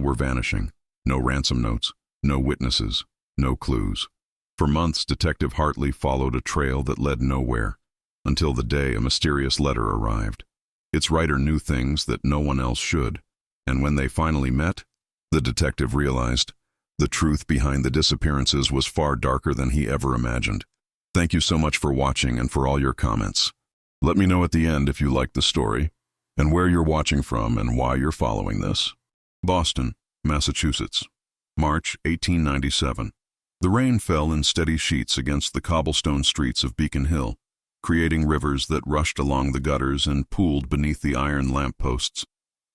were vanishing. No ransom notes, no witnesses, no clues. For months, Detective Hartley followed a trail that led nowhere, until the day a mysterious letter arrived. Its writer knew things that no one else should, and when they finally met, the detective realized the truth behind the disappearances was far darker than he ever imagined. Thank you so much for watching and for all your comments. Let me know at the end if you liked the story, and where you're watching from and why you're following this. Boston, Massachusetts, March 1897. The rain fell in steady sheets against the cobblestone streets of Beacon Hill, creating rivers that rushed along the gutters and pooled beneath the iron lampposts.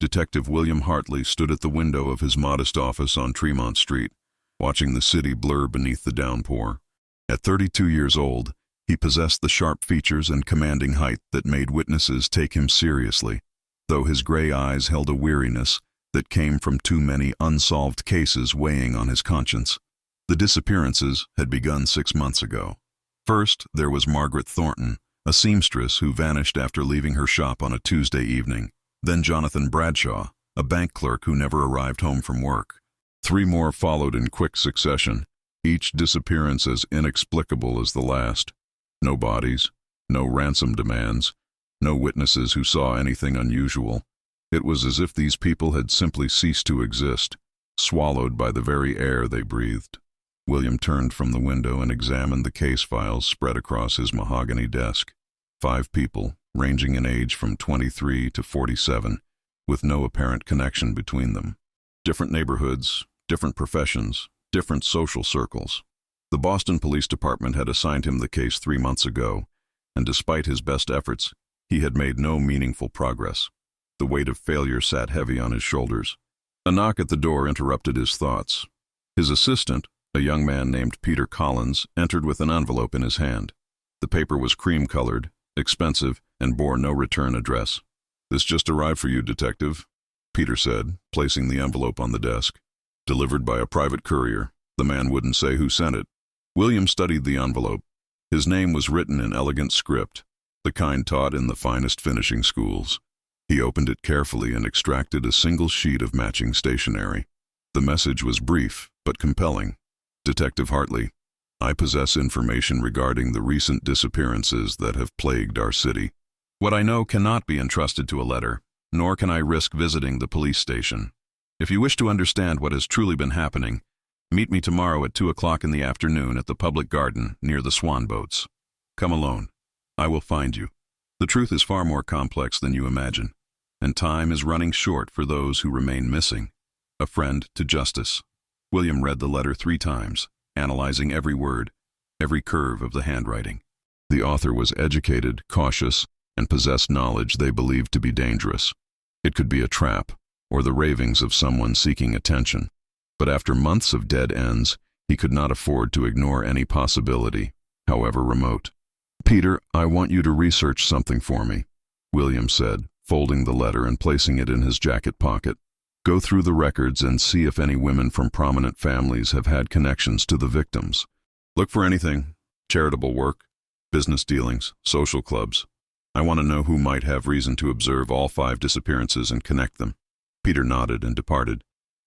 Detective William Hartley stood at the window of his modest office on Tremont Street, watching the city blur beneath the downpour. At 32 years old, he possessed the sharp features and commanding height that made witnesses take him seriously, though his gray eyes held a weariness that came from too many unsolved cases weighing on his conscience. The disappearances had begun 6 months ago. First, there was Margaret Thornton, a seamstress who vanished after leaving her shop on a Tuesday evening. Then Jonathan Bradshaw, a bank clerk who never arrived home from work. 3 more followed in quick succession, each disappearance as inexplicable as the last. No bodies, no ransom demands, no witnesses who saw anything unusual. It was as if these people had simply ceased to exist, swallowed by the very air they breathed. William turned from the window and examined the case files spread across his mahogany desk. 5 people, ranging in age from 23 to 47, with no apparent connection between them. Different neighborhoods, different professions, different social circles. The Boston Police Department had assigned him the case 3 months ago, and despite his best efforts, he had made no meaningful progress. The weight of failure sat heavy on his shoulders. A knock at the door interrupted his thoughts. His assistant, a young man named Peter Collins, entered with an envelope in his hand. The paper was cream-colored, expensive, and bore no return address. "This just arrived for you, Detective," Peter said, placing the envelope on the desk. "Delivered by a private courier. The man wouldn't say who sent it." William studied the envelope. His name was written in elegant script, the kind taught in the finest finishing schools. He opened it carefully and extracted a single sheet of matching stationery. The message was brief, but compelling. "Detective Hartley, I possess information regarding the recent disappearances that have plagued our city. What I know cannot be entrusted to a letter, nor can I risk visiting the police station. If you wish to understand what has truly been happening, meet me tomorrow at 2 o'clock in the afternoon at the public garden near the Swan Boats. Come alone. I will find you. The truth is far more complex than you imagine, and time is running short for those who remain missing. A friend to justice." William read the letter 3 times, analyzing every word, every curve of the handwriting. The author was educated, cautious, and possessed knowledge they believed to be dangerous. It could be a trap, or the ravings of someone seeking attention. But after months of dead ends, he could not afford to ignore any possibility, however remote. "Peter, I want you to research something for me," William said, folding the letter and placing it in his jacket pocket. "Go through the records and see if any women from prominent families have had connections to the victims. Look for anything: charitable work, business dealings, social clubs. I want to know who might have reason to observe all 5 disappearances and connect them." Peter nodded and departed,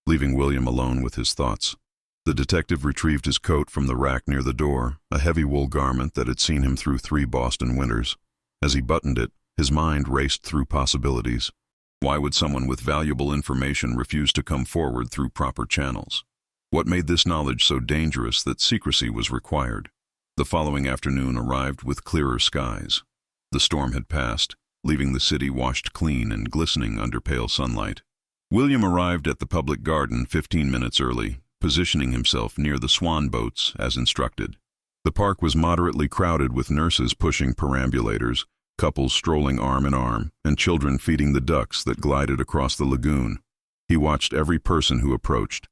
leaving William alone with his thoughts. The detective retrieved his coat from the rack near the door, a heavy wool garment that had seen him through 3 Boston winters. As he buttoned it, his mind raced through possibilities. Why would someone with valuable information refuse to come forward through proper channels? What made this knowledge so dangerous that secrecy was required? The following afternoon arrived with clearer skies. The storm had passed, leaving the city washed clean and glistening under pale sunlight. William arrived at the public garden 15 minutes early, positioning himself near the Swan Boats as instructed. The park was moderately crowded with nurses pushing perambulators, couples strolling arm in arm, and children feeding the ducks that glided across the lagoon. He watched every person who approached,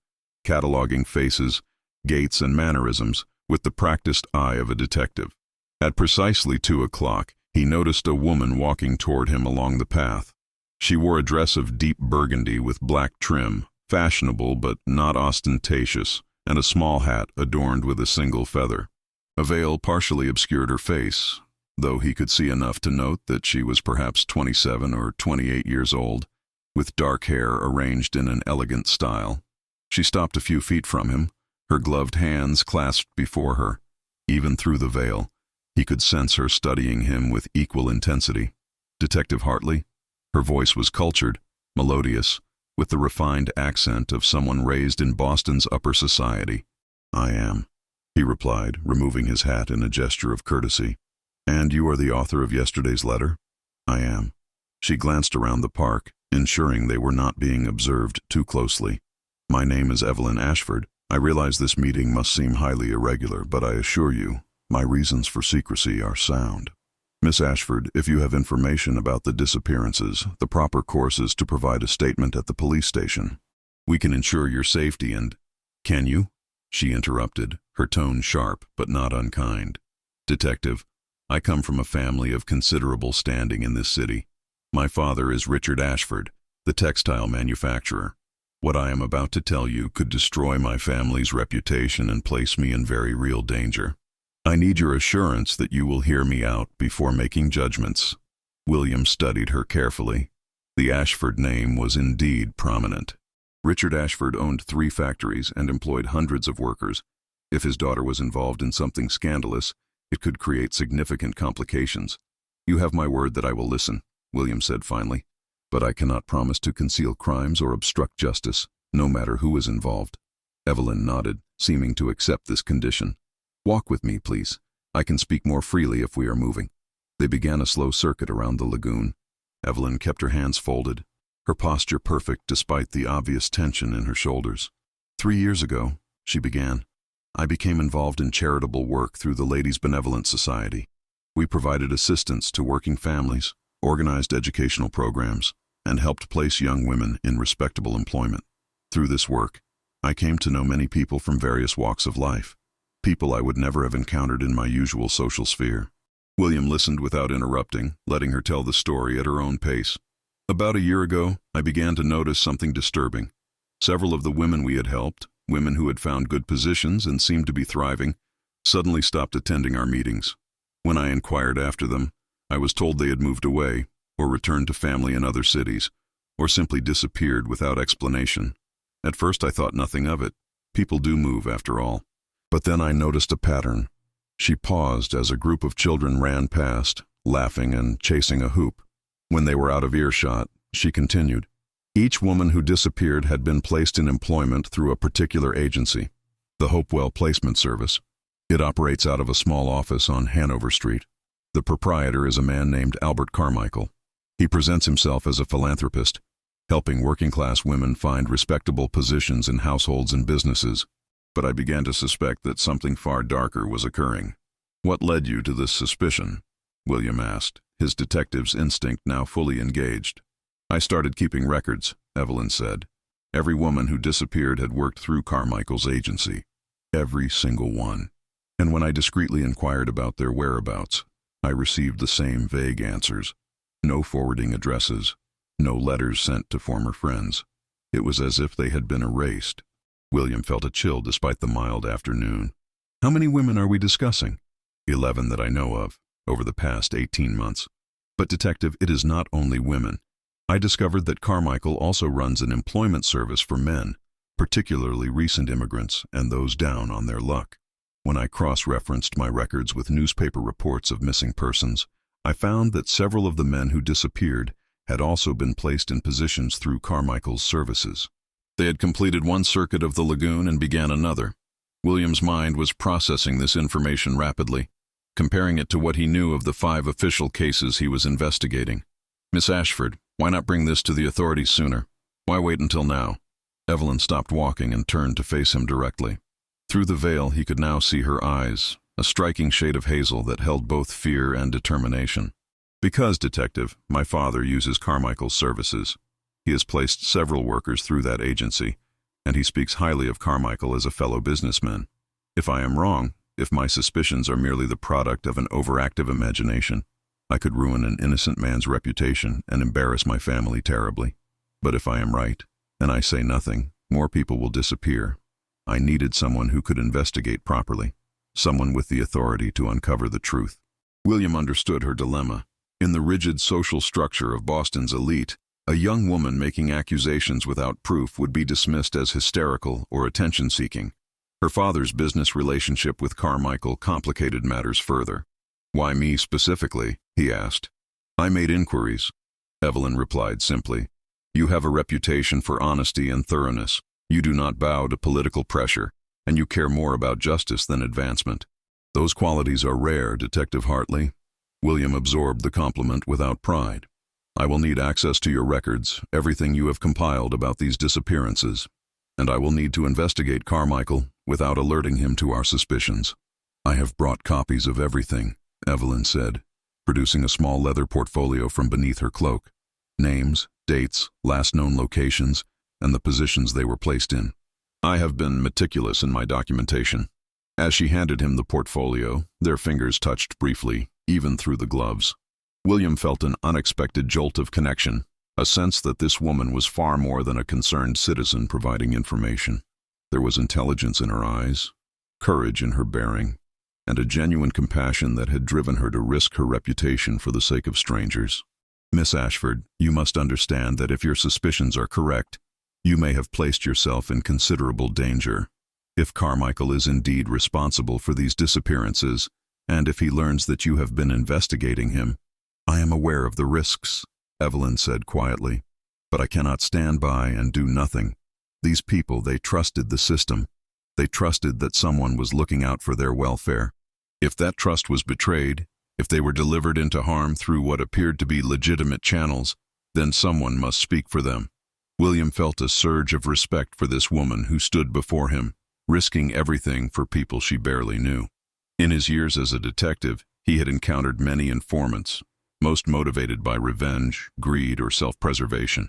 cataloging faces, gaits, and mannerisms with the practiced eye of a detective. At precisely 2 o'clock, he noticed a woman walking toward him along the path. She wore a dress of deep burgundy with black trim, fashionable but not ostentatious, and a small hat adorned with a single feather. A veil partially obscured her face, though he could see enough to note that she was perhaps 27 or 28 years old. with dark hair arranged in an elegant style. She stopped a few feet from him, her gloved hands clasped before her. Even through the veil, he could sense her studying him with equal intensity. "Detective Hartley?" Her voice was cultured, melodious, with the refined accent of someone raised in Boston's upper society. "I am," he replied, removing his hat in a gesture of courtesy. "And you are the author of yesterday's letter?" "I am." She glanced around the park, ensuring they were not being observed too closely. "My name is Evelyn Ashford. I realize this meeting must seem highly irregular, but I assure you, my reasons for secrecy are sound. Miss Ashford, if you have information about the disappearances, the proper course is to provide a statement at the police station. We can ensure your safety and—" "Can you?" she interrupted, her tone sharp but not unkind. "Detective, I come from a family of considerable standing in this city. My father is Richard Ashford, the textile manufacturer. What I am about to tell you could destroy my family's reputation and place me in very real danger. I need your assurance that you will hear me out before making judgments." William studied her carefully. The Ashford name was indeed prominent. Richard Ashford owned 3 factories and employed hundreds of workers. If his daughter was involved in something scandalous, it could create significant complications. "You have my word that I will listen," William said finally, "but I cannot promise to conceal crimes or obstruct justice, no matter who is involved." Evelyn nodded, seeming to accept this condition. "Walk with me, please. I can speak more freely if we are moving." They began a slow circuit around the lagoon. Evelyn kept her hands folded, her posture perfect despite the obvious tension in her shoulders. "3 years ago," she began, "I became involved in charitable work through the Ladies' Benevolent Society. We provided assistance to working families, organized educational programs, and helped place young women in respectable employment. Through this work, I came to know many people from various walks of life, people I would never have encountered in my usual social sphere." William listened without interrupting, letting her tell the story at her own pace. "About a year ago, I began to notice something disturbing. Several of the women we had helped, women who had found good positions and seemed to be thriving, suddenly stopped attending our meetings. When I inquired after them, I was told they had moved away, or returned to family in other cities, or simply disappeared without explanation. At first I thought nothing of it. People do move after all. But then I noticed a pattern." She paused as a group of children ran past, laughing and chasing a hoop. When they were out of earshot, she continued, "Each woman who disappeared had been placed in employment through a particular agency, the Hopewell Placement Service. It operates out of a small office on Hanover Street. The proprietor is a man named Albert Carmichael. He presents himself as a philanthropist, helping working-class women find respectable positions in households and businesses. But I began to suspect that something far darker was occurring." "What led you to this suspicion?" William asked, his detective's instinct now fully engaged. "I started keeping records," Evelyn said. "Every woman who disappeared had worked through Carmichael's agency. Every single one. And when I discreetly inquired about their whereabouts, I received the same vague answers. No forwarding addresses, no letters sent to former friends. It was as if they had been erased." William felt a chill despite the mild afternoon. "How many women are we discussing?" 11 that I know of, over the past 18 months. "But detective, it is not only women. I discovered that Carmichael also runs an employment service for men, particularly recent immigrants and those down on their luck. When I cross-referenced my records with newspaper reports of missing persons, I found that several of the men who disappeared had also been placed in positions through Carmichael's services." They had completed one circuit of the lagoon and began another. William's mind was processing this information rapidly, comparing it to what he knew of the 5 official cases he was investigating. "Miss Ashford, why not bring this to the authorities sooner? Why wait until now?" Evelyn stopped walking and turned to face him directly. Through the veil he could now see her eyes, a striking shade of hazel that held both fear and determination. "Because, detective, my father uses Carmichael's services. He has placed several workers through that agency, and he speaks highly of Carmichael as a fellow businessman. If I am wrong, if my suspicions are merely the product of an overactive imagination, I could ruin an innocent man's reputation and embarrass my family terribly. But if I am right, and I say nothing, more people will disappear. I needed someone who could investigate properly, someone with the authority to uncover the truth." William understood her dilemma. In the rigid social structure of Boston's elite, A young woman making accusations without proof would be dismissed as hysterical or attention-seeking. Her father's business relationship with Carmichael complicated matters further. "Why me specifically?" he asked. "I made inquiries," Evelyn replied simply. "You have a reputation for honesty and thoroughness. You do not bow to political pressure, and you care more about justice than advancement. Those qualities are rare, Detective Hartley." William absorbed the compliment without pride. "I will need access to your records, everything you have compiled about these disappearances, and I will need to investigate Carmichael without alerting him to our suspicions." "I have brought copies of everything," Evelyn said, producing a small leather portfolio from beneath her cloak. Names, dates, last known locations, and the positions they were placed in. "I have been meticulous in my documentation." As she handed him the portfolio, their fingers touched briefly, even through the gloves. William felt an unexpected jolt of connection, a sense that this woman was far more than a concerned citizen providing information. There was intelligence in her eyes, courage in her bearing, and a genuine compassion that had driven her to risk her reputation for the sake of strangers. "Miss Ashford, you must understand that if your suspicions are correct, you may have placed yourself in considerable danger. If Carmichael is indeed responsible for these disappearances, and if he learns that you have been investigating him—" "I am aware of the risks," Evelyn said quietly, "but I cannot stand by and do nothing. These people, they trusted the system. They trusted that someone was looking out for their welfare. If that trust was betrayed, if they were delivered into harm through what appeared to be legitimate channels, then someone must speak for them." William felt a surge of respect for this woman who stood before him, risking everything for people she barely knew. In his years as a detective, he had encountered many informants, most motivated by revenge, greed, or self-preservation.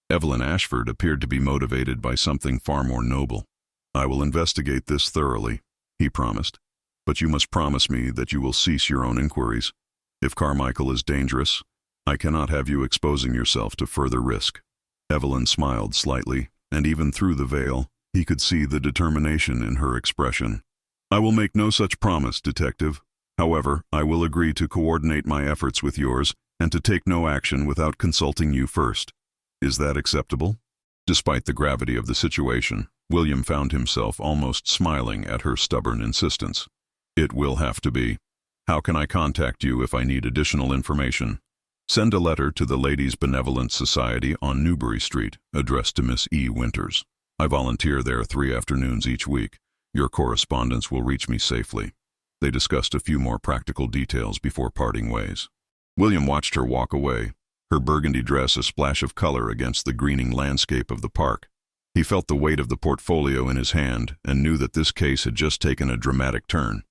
Evelyn Ashford appeared to be motivated by something far more noble. "I will investigate this thoroughly," he promised. "But you must promise me that you will cease your own inquiries. If Carmichael is dangerous, I cannot have you exposing yourself to further risk." Evelyn smiled slightly, and even through the veil, he could see the determination in her expression. "I will make no such promise, Detective. However, I will agree to coordinate my efforts with yours and to take no action without consulting you first. Is that acceptable?" Despite the gravity of the situation, William found himself almost smiling at her stubborn insistence. "It will have to be. How can I contact you if I need additional information?" "Send a letter to the Ladies' Benevolent Society on Newbury Street, addressed to Miss E. Winters. I volunteer there 3 afternoons each week. Your correspondence will reach me safely." They discussed a few more practical details before parting ways. William watched her walk away, her burgundy dress a splash of color against the greening landscape of the park. He felt the weight of the portfolio in his hand and knew that this case had just taken a dramatic turn.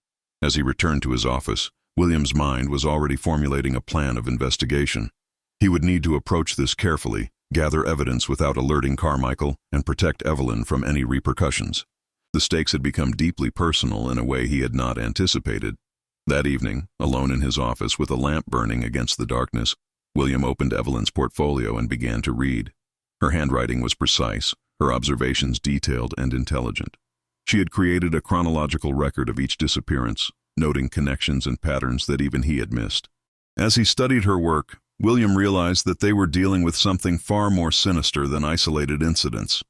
As he returned to his office, William's mind was already formulating a plan of investigation. He would need to approach this carefully, gather evidence without alerting Carmichael, and protect Evelyn from any repercussions. The stakes had become deeply personal in a way he had not anticipated. That evening, alone in his office with a lamp burning against the darkness, William opened Evelyn's portfolio and began to read. Her handwriting was precise, her observations detailed and intelligent. She had created a chronological record of each disappearance, noting connections and patterns that even he had missed. As he studied her work, William realized that they were dealing with something far more sinister than isolated incidents.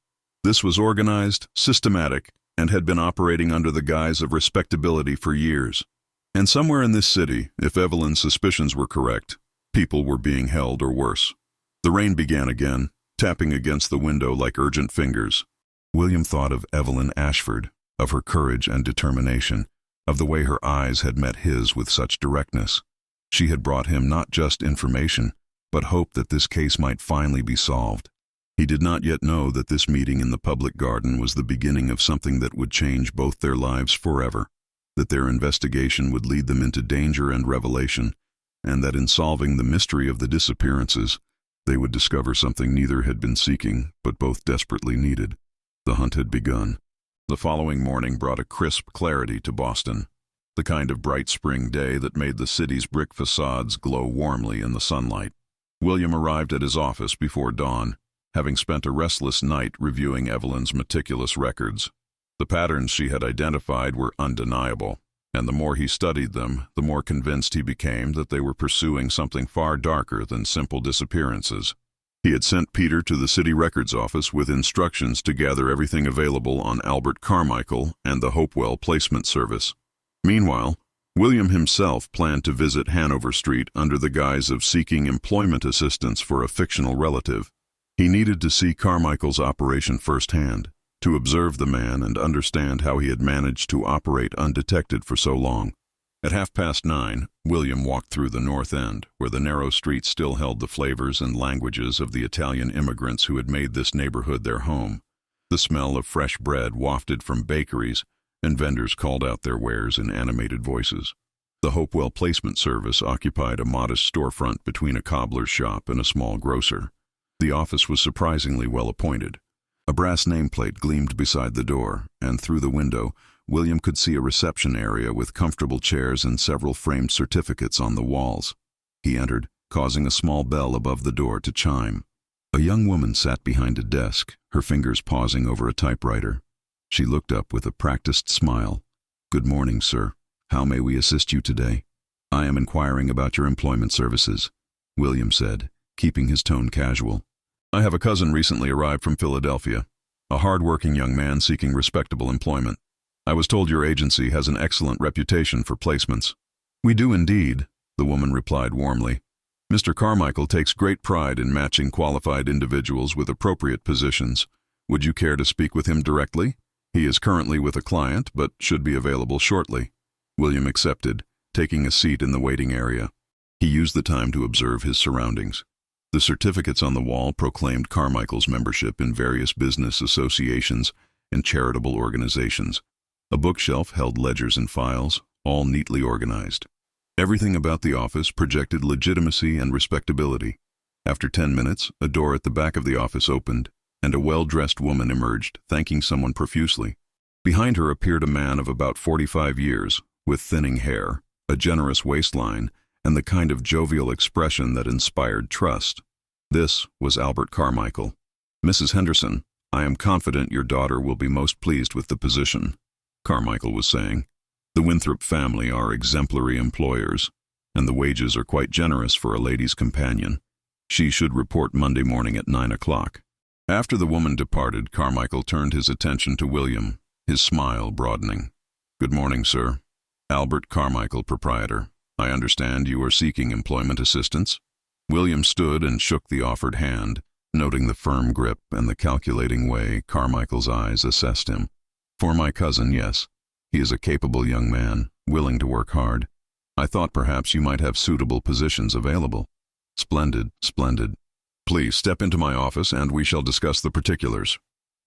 This was organized, systematic, and had been operating under the guise of respectability for years. And somewhere in this city, if Evelyn's suspicions were correct, people were being held or worse. The rain began again, tapping against the window like urgent fingers. William thought of Evelyn Ashford, of her courage and determination, of the way her eyes had met his with such directness. She had brought him not just information, but hope that this case might finally be solved. He did not yet know that this meeting in the public garden was the beginning of something that would change both their lives forever, that their investigation would lead them into danger and revelation, and that in solving the mystery of the disappearances, they would discover something neither had been seeking, but both desperately needed. The hunt had begun. The following morning brought a crisp clarity to Boston, the kind of bright spring day that made the city's brick facades glow warmly in the sunlight. William arrived at his office before dawn, having spent a restless night reviewing Evelyn's meticulous records. The patterns she had identified were undeniable, and the more he studied them, the more convinced he became that they were pursuing something far darker than simple disappearances. He had sent Peter to the city records office with instructions to gather everything available on Albert Carmichael and the Hopewell Placement Service. Meanwhile, William himself planned to visit Hanover Street under the guise of seeking employment assistance for a fictional relative. He needed to see Carmichael's operation firsthand, to observe the man and understand how he had managed to operate undetected for so long. At 9:30, William walked through the North End, where the narrow streets still held the flavors and languages of the Italian immigrants who had made this neighborhood their home. The smell of fresh bread wafted from bakeries, and vendors called out their wares in animated voices. The Hopewell Placement Service occupied a modest storefront between a cobbler's shop and a small grocer. The office was surprisingly well appointed. A brass nameplate gleamed beside the door, and through the window, William could see a reception area with comfortable chairs and several framed certificates on the walls. He entered, causing a small bell above the door to chime. A young woman sat behind a desk, her fingers pausing over a typewriter. She looked up with a practiced smile. "Good morning, sir. How may we assist you today?" "I am inquiring about your employment services," William said, keeping his tone casual. "I have a cousin recently arrived from Philadelphia, a hard-working young man seeking respectable employment. I was told your agency has an excellent reputation for placements." "We do indeed," the woman replied warmly. "Mr. Carmichael takes great pride in matching qualified individuals with appropriate positions. Would you care to speak with him directly? He is currently with a client, but should be available shortly." William accepted, taking a seat in the waiting area. He used the time to observe his surroundings. The certificates on the wall proclaimed Carmichael's membership in various business associations and charitable organizations. A bookshelf held ledgers and files, all neatly organized. Everything about the office projected legitimacy and respectability. After 10 minutes, a door at the back of the office opened, and a well-dressed woman emerged, thanking someone profusely. Behind her appeared a man of about 45 years, with thinning hair, a generous waistline, and the kind of jovial expression that inspired trust. This was Albert Carmichael. "Mrs. Henderson, I am confident your daughter will be most pleased with the position," Carmichael was saying. "The Winthrop family are exemplary employers, and the wages are quite generous for a lady's companion. She should report Monday morning at 9 o'clock. After the woman departed, Carmichael turned his attention to William, his smile broadening. "Good morning, sir. Albert Carmichael, proprietor. I understand you are seeking employment assistance?" William stood and shook the offered hand, noting the firm grip and the calculating way Carmichael's eyes assessed him. "For my cousin, yes. He is a capable young man, willing to work hard. I thought perhaps you might have suitable positions available." "Splendid, splendid. Please step into my office and we shall discuss the particulars."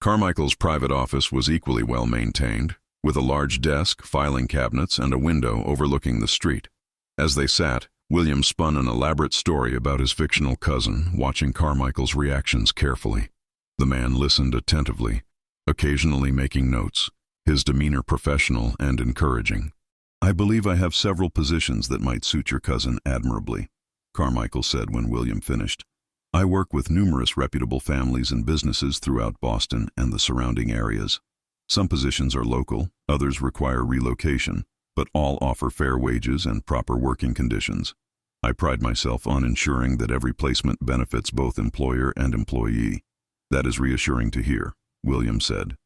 Carmichael's private office was equally well maintained, with a large desk, filing cabinets, and a window overlooking the street. As they sat, William spun an elaborate story about his fictional cousin, watching Carmichael's reactions carefully. The man listened attentively, occasionally making notes, his demeanor professional and encouraging. "I believe I have several positions that might suit your cousin admirably," Carmichael said when William finished. "I work with numerous reputable families and businesses throughout Boston and the surrounding areas. Some positions are local, others require relocation, but all offer fair wages and proper working conditions. I pride myself on ensuring that every placement benefits both employer and employee." "That is reassuring to hear," William said.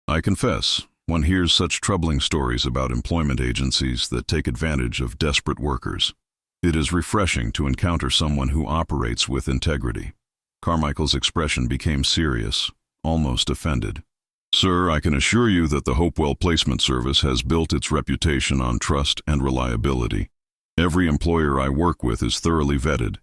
"I confess, one hears such troubling stories about employment agencies that take advantage of desperate workers. It is refreshing to encounter someone who operates with integrity." Carmichael's expression became serious, almost offended. "Sir, I can assure you that the Hopewell Placement Service has built its reputation on trust and reliability. Every employer I work with is thoroughly vetted.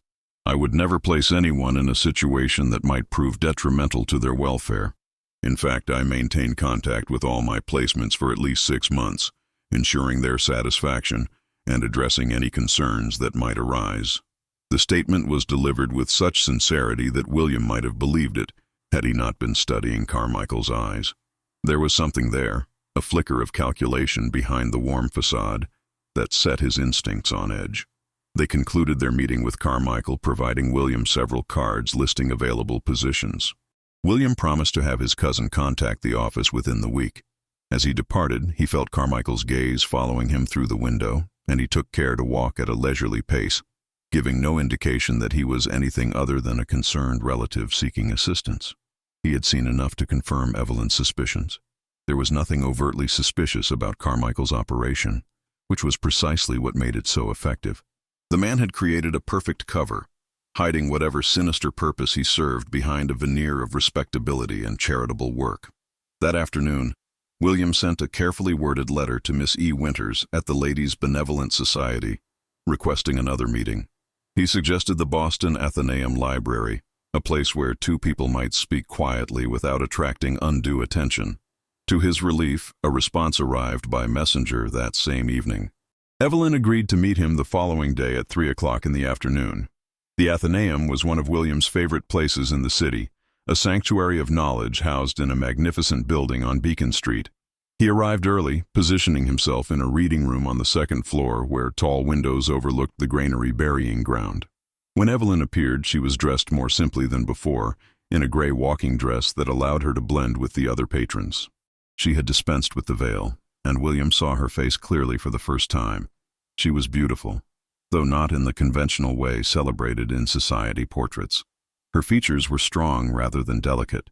I would never place anyone in a situation that might prove detrimental to their welfare. In fact, I maintain contact with all my placements for at least 6 months, ensuring their satisfaction and addressing any concerns that might arise." The statement was delivered with such sincerity that William might have believed it, had he not been studying Carmichael's eyes. There was something there, a flicker of calculation behind the warm facade, that set his instincts on edge. They concluded their meeting with Carmichael providing William several cards listing available positions. William promised to have his cousin contact the office within the week. As he departed, he felt Carmichael's gaze following him through the window, and he took care to walk at a leisurely pace. giving no indication that he was anything other than a concerned relative seeking assistance. He had seen enough to confirm Evelyn's suspicions. There was nothing overtly suspicious about Carmichael's operation, which was precisely what made it so effective. The man had created a perfect cover, hiding whatever sinister purpose he served behind a veneer of respectability and charitable work. That afternoon, William sent a carefully worded letter to Miss E. Winters at the Ladies' Benevolent Society, requesting another meeting. He suggested the Boston Athenaeum Library, a place where two people might speak quietly without attracting undue attention. To his relief, a response arrived by messenger that same evening. Evelyn agreed to meet him the following day at 3 o'clock in the afternoon. The Athenaeum was one of William's favorite places in the city, a sanctuary of knowledge housed in a magnificent building on Beacon Street. He arrived early, positioning himself in a reading room on the second floor where tall windows overlooked the granary burying ground. When Evelyn appeared, she was dressed more simply than before, in a gray walking dress that allowed her to blend with the other patrons. She had dispensed with the veil, and William saw her face clearly for the first time. She was beautiful, though not in the conventional way celebrated in society portraits. Her features were strong rather than delicate,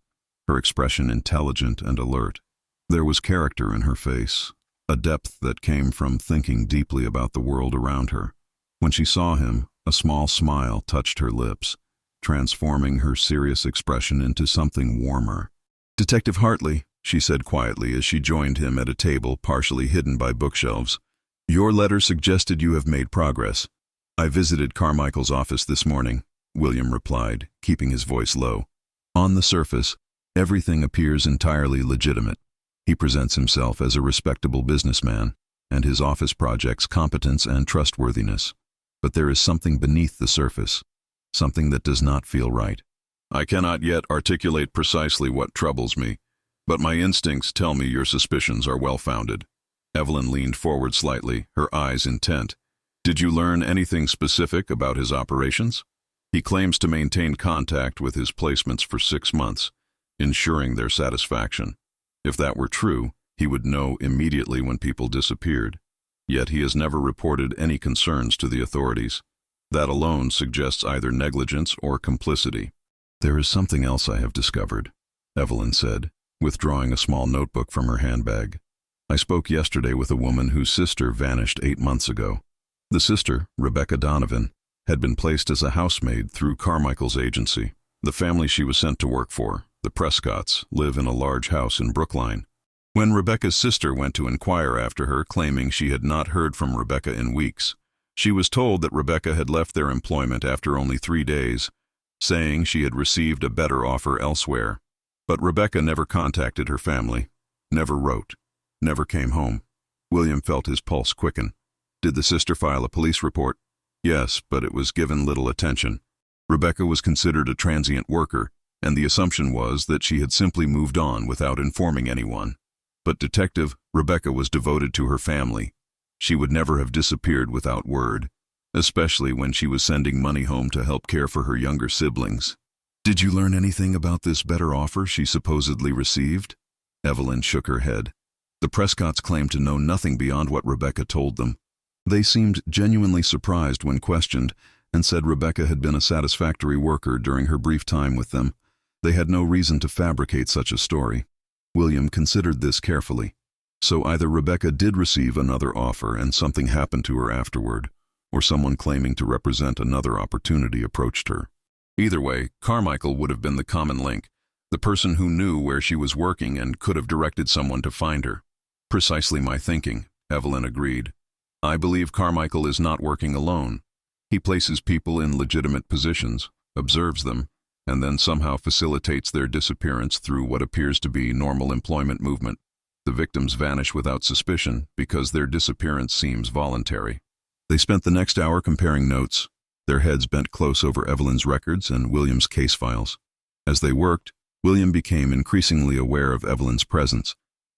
her expression intelligent and alert. There was character in her face, a depth that came from thinking deeply about the world around her. When she saw him, a small smile touched her lips, transforming her serious expression into something warmer. "Detective Hartley," she said quietly as she joined him at a table partially hidden by bookshelves. "Your letter suggested you have made progress." "I visited Carmichael's office this morning," William replied, keeping his voice low. "On the surface, everything appears entirely legitimate. He presents himself as a respectable businessman, and his office projects competence and trustworthiness. But there is something beneath the surface, something that does not feel right. I cannot yet articulate precisely what troubles me, but my instincts tell me your suspicions are well-founded." Evelyn leaned forward slightly, her eyes intent. "Did you learn anything specific about his operations?" "He claims to maintain contact with his placements for 6 months, ensuring their satisfaction. If that were true, he would know immediately when people disappeared. Yet he has never reported any concerns to the authorities. That alone suggests either negligence or complicity." "There is something else I have discovered," Evelyn said, withdrawing a small notebook from her handbag. "I spoke yesterday with a woman whose sister vanished 8 months ago. The sister, Rebecca Donovan, had been placed as a housemaid through Carmichael's agency. The family she was sent to work for, the Prescotts, live in a large house in Brookline. When Rebecca's sister went to inquire after her, claiming she had not heard from Rebecca in weeks, she was told that Rebecca had left their employment after only 3 days, saying she had received a better offer elsewhere. But Rebecca never contacted her family, never wrote, never came home." William felt his pulse quicken. "Did the sister file a police report?" "Yes, but it was given little attention. Rebecca was considered a transient worker, and the assumption was that she had simply moved on without informing anyone. But Detective, Rebecca was devoted to her family. She would never have disappeared without word, especially when she was sending money home to help care for her younger siblings." "Did you learn anything about this better offer she supposedly received?" Evelyn shook her head. "The Prescotts claimed to know nothing beyond what Rebecca told them. They seemed genuinely surprised when questioned and said Rebecca had been a satisfactory worker during her brief time with them. They had no reason to fabricate such a story." William considered this carefully. So either Rebecca did receive another offer and something happened to her afterward, or someone claiming to represent another opportunity approached her. Either way, Carmichael would have been the common link, the person who knew where she was working and could have directed someone to find her. "Precisely my thinking," Evelyn agreed. "I believe Carmichael is not working alone. He places people in legitimate positions, observes them, and then somehow facilitates their disappearance through what appears to be normal employment movement. The victims vanish without suspicion because their disappearance seems voluntary." They spent the next hour comparing notes, their heads bent close over Evelyn's records and William's case files. As they worked, William became increasingly aware of Evelyn's presence,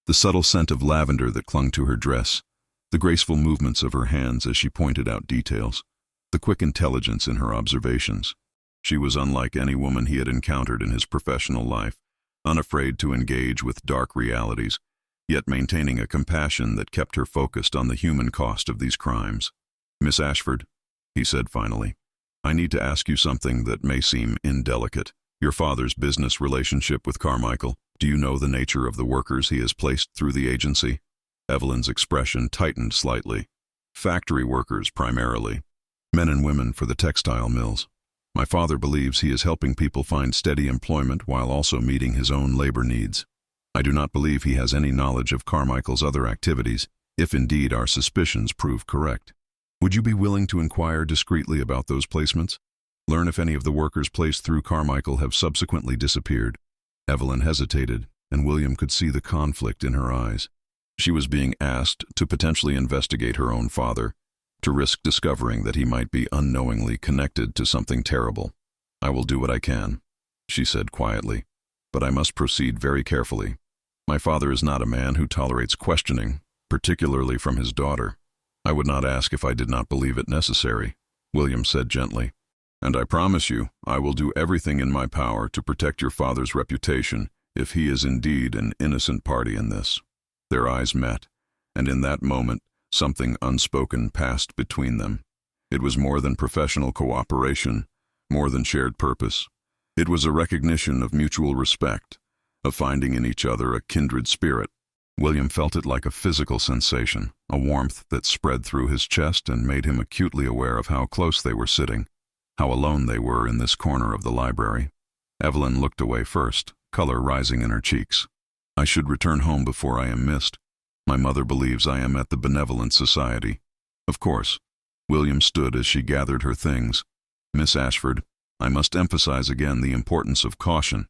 the subtle scent of lavender that clung to her dress, the graceful movements of her hands as she pointed out details, the quick intelligence in her observations. She was unlike any woman he had encountered in his professional life, unafraid to engage with dark realities, yet maintaining a compassion that kept her focused on the human cost of these crimes. "Miss Ashford," he said finally, I need to ask you something that may seem indelicate. Your father's business relationship with Carmichael. Do you know the nature of the workers he has placed through the agency? Evelyn's expression tightened slightly. Factory workers primarily. Men and women for the textile mills. My father believes he is helping people find steady employment while also meeting his own labor needs. I do not believe he has any knowledge of Carmichael's other activities, if indeed our suspicions prove correct. Would you be willing to inquire discreetly about those placements? Learn if any of the workers placed through Carmichael have subsequently disappeared. Evelyn hesitated, and William could see the conflict in her eyes. She was being asked to potentially investigate her own father, to risk discovering that he might be unknowingly connected to something terrible. I will do what I can, she said quietly, but I must proceed very carefully. My father is not a man who tolerates questioning, particularly from his daughter. I would not ask if I did not believe it necessary, William said gently. And I promise you, I will do everything in my power to protect your father's reputation if he is indeed an innocent party in this. Their eyes met, and in that moment, something unspoken passed between them. It was more than professional cooperation, more than shared purpose. It was a recognition of mutual respect, of finding in each other a kindred spirit. William felt it like a physical sensation, a warmth that spread through his chest and made him acutely aware of how close they were sitting, how alone they were in this corner of the library. Evelyn looked away first, color rising in her cheeks. I should return home before I am missed. My mother believes I am at the Benevolent Society. Of course. William stood as she gathered her things. Miss Ashford, I must emphasize again the importance of caution.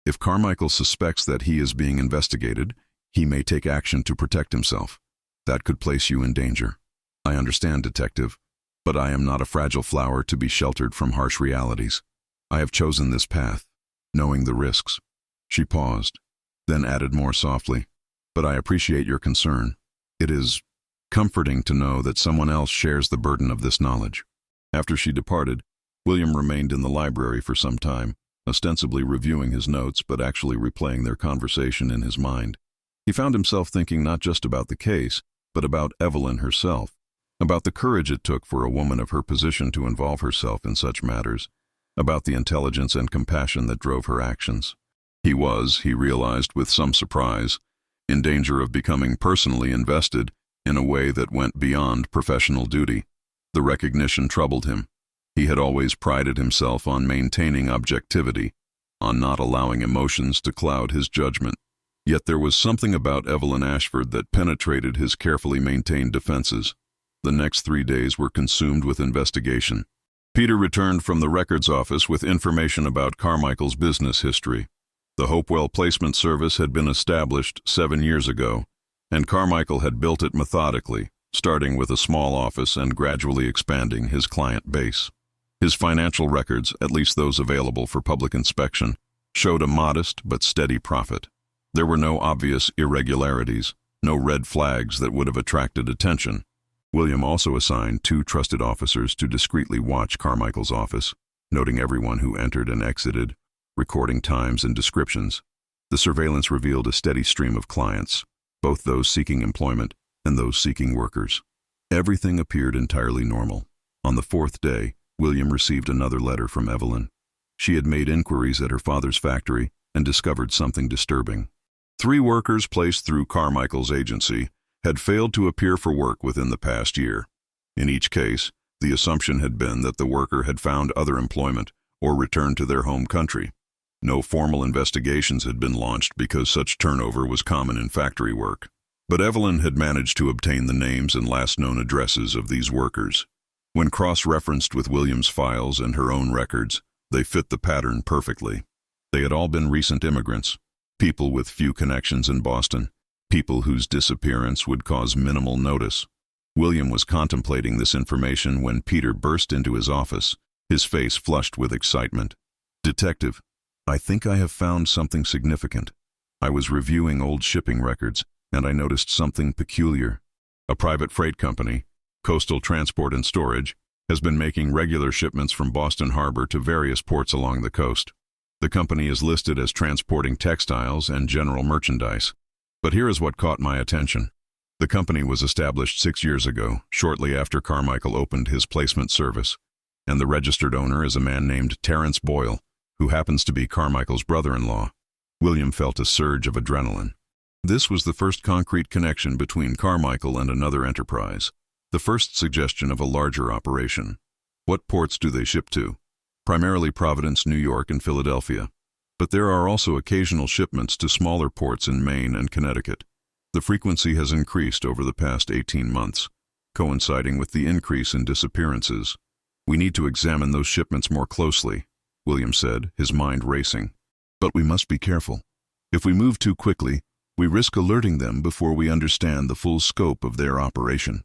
If Carmichael suspects that he is being investigated, he may take action to protect himself. That could place you in danger. I understand, Detective, but I am not a fragile flower to be sheltered from harsh realities. I have chosen this path, knowing the risks. She paused, then added more softly, but I appreciate your concern. It is comforting to know that someone else shares the burden of this knowledge. After she departed, William remained in the library for some time, ostensibly reviewing his notes but actually replaying their conversation in his mind. He found himself thinking not just about the case, but about Evelyn herself, about the courage it took for a woman of her position to involve herself in such matters, about the intelligence and compassion that drove her actions. He was, he realized with some surprise, in danger of becoming personally invested in a way that went beyond professional duty. The recognition troubled him. He had always prided himself on maintaining objectivity, on not allowing emotions to cloud his judgment. Yet there was something about Evelyn Ashford that penetrated his carefully maintained defenses. The next 3 days were consumed with investigation. Peter returned from the records office with information about Carmichael's business history. The Hopewell Placement Service had been established 7 years ago, and Carmichael had built it methodically, starting with a small office and gradually expanding his client base. His financial records, at least those available for public inspection, showed a modest but steady profit. There were no obvious irregularities, no red flags that would have attracted attention. William also assigned 2 trusted officers to discreetly watch Carmichael's office, noting everyone who entered and exited, recording times and descriptions. The surveillance revealed a steady stream of clients, both those seeking employment and those seeking workers. Everything appeared entirely normal. On the 4th day, William received another letter from Evelyn. She had made inquiries at her father's factory and discovered something disturbing. 3 workers placed through Carmichael's agency had failed to appear for work within the past year. In each case, the assumption had been that the worker had found other employment or returned to their home country. No formal investigations had been launched because such turnover was common in factory work. But Evelyn had managed to obtain the names and last known addresses of these workers. When cross-referenced with William's files and her own records, they fit the pattern perfectly. They had all been recent immigrants, people with few connections in Boston, people whose disappearance would cause minimal notice. William was contemplating this information when Peter burst into his office, his face flushed with excitement. "Detective, I think I have found something significant. I was reviewing old shipping records, and I noticed something peculiar. A private freight company, Coastal Transport and Storage, has been making regular shipments from Boston Harbor to various ports along the coast. The company is listed as transporting textiles and general merchandise. But here is what caught my attention. The company was established 6 years ago, shortly after Carmichael opened his placement service, and the registered owner is a man named Terence Boyle, who happens to be Carmichael's brother-in-law. William felt a surge of adrenaline. This was the first concrete connection between Carmichael and another enterprise, the first suggestion of a larger operation. What ports do they ship to? Primarily Providence, New York, and Philadelphia. But there are also occasional shipments to smaller ports in Maine and Connecticut. The frequency has increased over the past 18 months, coinciding with the increase in disappearances. We need to examine those shipments more closely, William said, his mind racing. But we must be careful. If we move too quickly, we risk alerting them before we understand the full scope of their operation.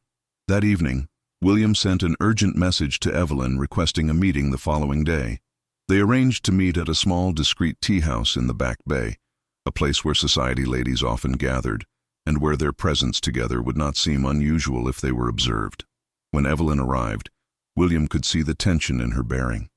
That evening, William sent an urgent message to Evelyn requesting a meeting the following day. They arranged to meet at a small, discreet tea house in the Back Bay, a place where society ladies often gathered, and where their presence together would not seem unusual if they were observed. When Evelyn arrived, William could see the tension in her bearing.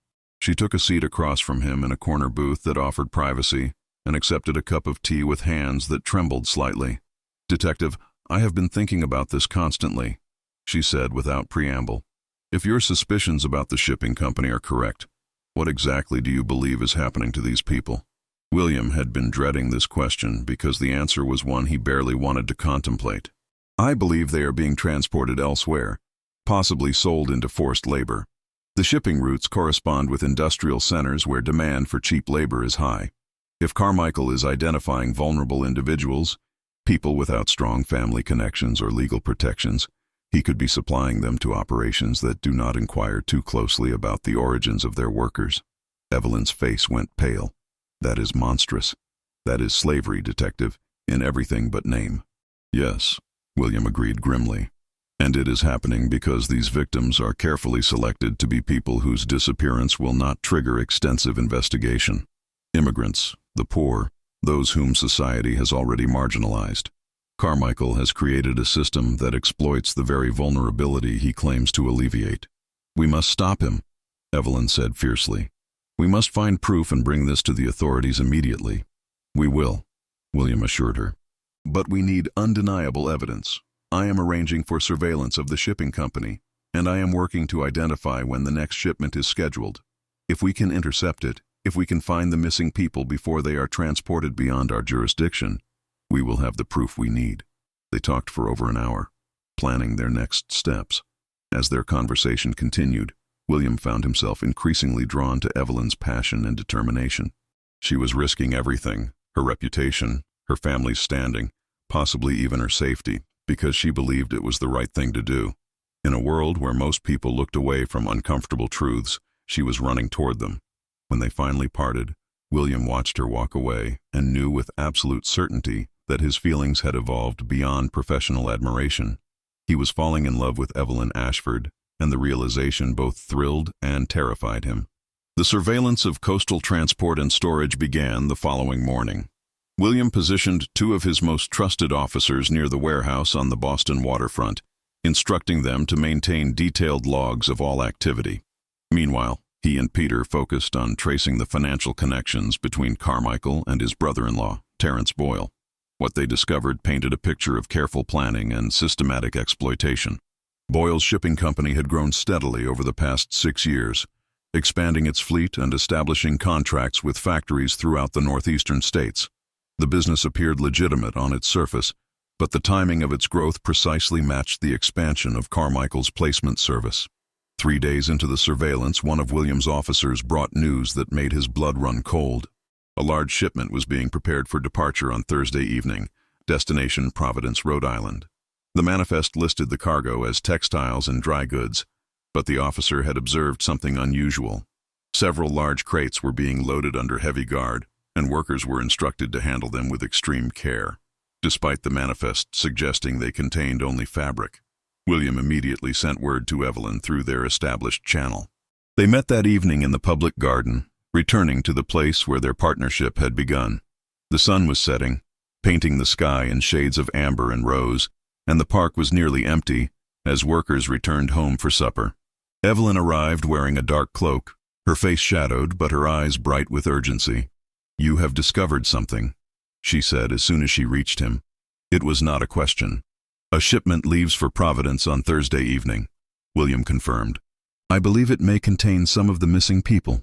She took a seat across from him in a corner booth that offered privacy and accepted a cup of tea with hands that trembled slightly. "Detective, I have been thinking about this constantly," she said without preamble. "If your suspicions about the shipping company are correct, what exactly do you believe is happening to these people?" William had been dreading this question because the answer was one he barely wanted to contemplate. "I believe they are being transported elsewhere, possibly sold into forced labor. The shipping routes correspond with industrial centers where demand for cheap labor is high. If Carmichael is identifying vulnerable individuals, people without strong family connections or legal protections, he could be supplying them to operations that do not inquire too closely about the origins of their workers." Evelyn's face went pale. "That is monstrous. That is slavery, Detective, in everything but name." "Yes," William agreed grimly. "And it is happening because these victims are carefully selected to be people whose disappearance will not trigger extensive investigation. Immigrants, the poor, those whom society has already marginalized. Carmichael has created a system that exploits the very vulnerability he claims to alleviate." "We must stop him," Evelyn said fiercely. "We must find proof and bring this to the authorities immediately." "We will," William assured her. "But we need undeniable evidence. I am arranging for surveillance of the shipping company, and I am working to identify when the next shipment is scheduled. If we can intercept it, if we can find the missing people before they are transported beyond our jurisdiction, we will have the proof we need." They talked for over an hour, planning their next steps. As their conversation continued, William found himself increasingly drawn to Evelyn's passion and determination. She was risking everything, her reputation, her family's standing, possibly even her safety, because she believed it was the right thing to do. In a world where most people looked away from uncomfortable truths, she was running toward them. When they finally parted, William watched her walk away and knew with absolute certainty that his feelings had evolved beyond professional admiration. He was falling in love with Evelyn Ashford, and the realization both thrilled and terrified him. The surveillance of coastal transport and storage began the following morning. William positioned two of his most trusted officers near the warehouse on the Boston waterfront, instructing them to maintain detailed logs of all activity. Meanwhile, he and Peter focused on tracing the financial connections between Carmichael and his brother-in-law, Terence Boyle. What they discovered painted a picture of careful planning and systematic exploitation. Boyle's shipping company had grown steadily over the past 6 years, expanding its fleet and establishing contracts with factories throughout the northeastern states. The business appeared legitimate on its surface, but the timing of its growth precisely matched the expansion of Carmichael's placement service. 3 days into the surveillance, one of William's officers brought news that made his blood run cold. A large shipment was being prepared for departure on Thursday evening, destination Providence, Rhode Island. The manifest listed the cargo as textiles and dry goods, but the officer had observed something unusual. Several large crates were being loaded under heavy guard, and workers were instructed to handle them with extreme care, despite the manifest suggesting they contained only fabric. William immediately sent word to Evelyn through their established channel. They met that evening in the public garden, returning to the place where their partnership had begun. The sun was setting, painting the sky in shades of amber and rose, and the park was nearly empty as workers returned home for supper. Evelyn arrived wearing a dark cloak, her face shadowed but her eyes bright with urgency. "You have discovered something," she said as soon as she reached him. It was not a question. "A shipment leaves for Providence on Thursday evening," William confirmed. I believe it may contain some of the missing people.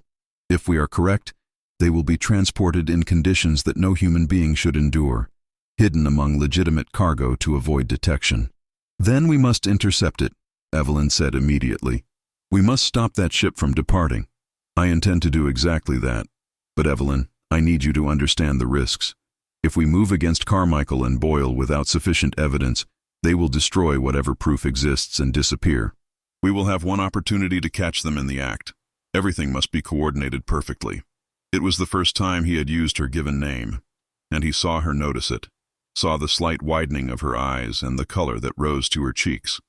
If we are correct, they will be transported in conditions that no human being should endure, hidden among legitimate cargo to avoid detection. Then we must intercept it, Evelyn said immediately. We must stop that ship from departing. I intend to do exactly that. But Evelyn, I need you to understand the risks. If we move against Carmichael and Boyle without sufficient evidence, they will destroy whatever proof exists and disappear. We will have one opportunity to catch them in the act. Everything must be coordinated perfectly. It was the first time he had used her given name, and he saw her notice it, saw the slight widening of her eyes and the color that rose to her cheeks.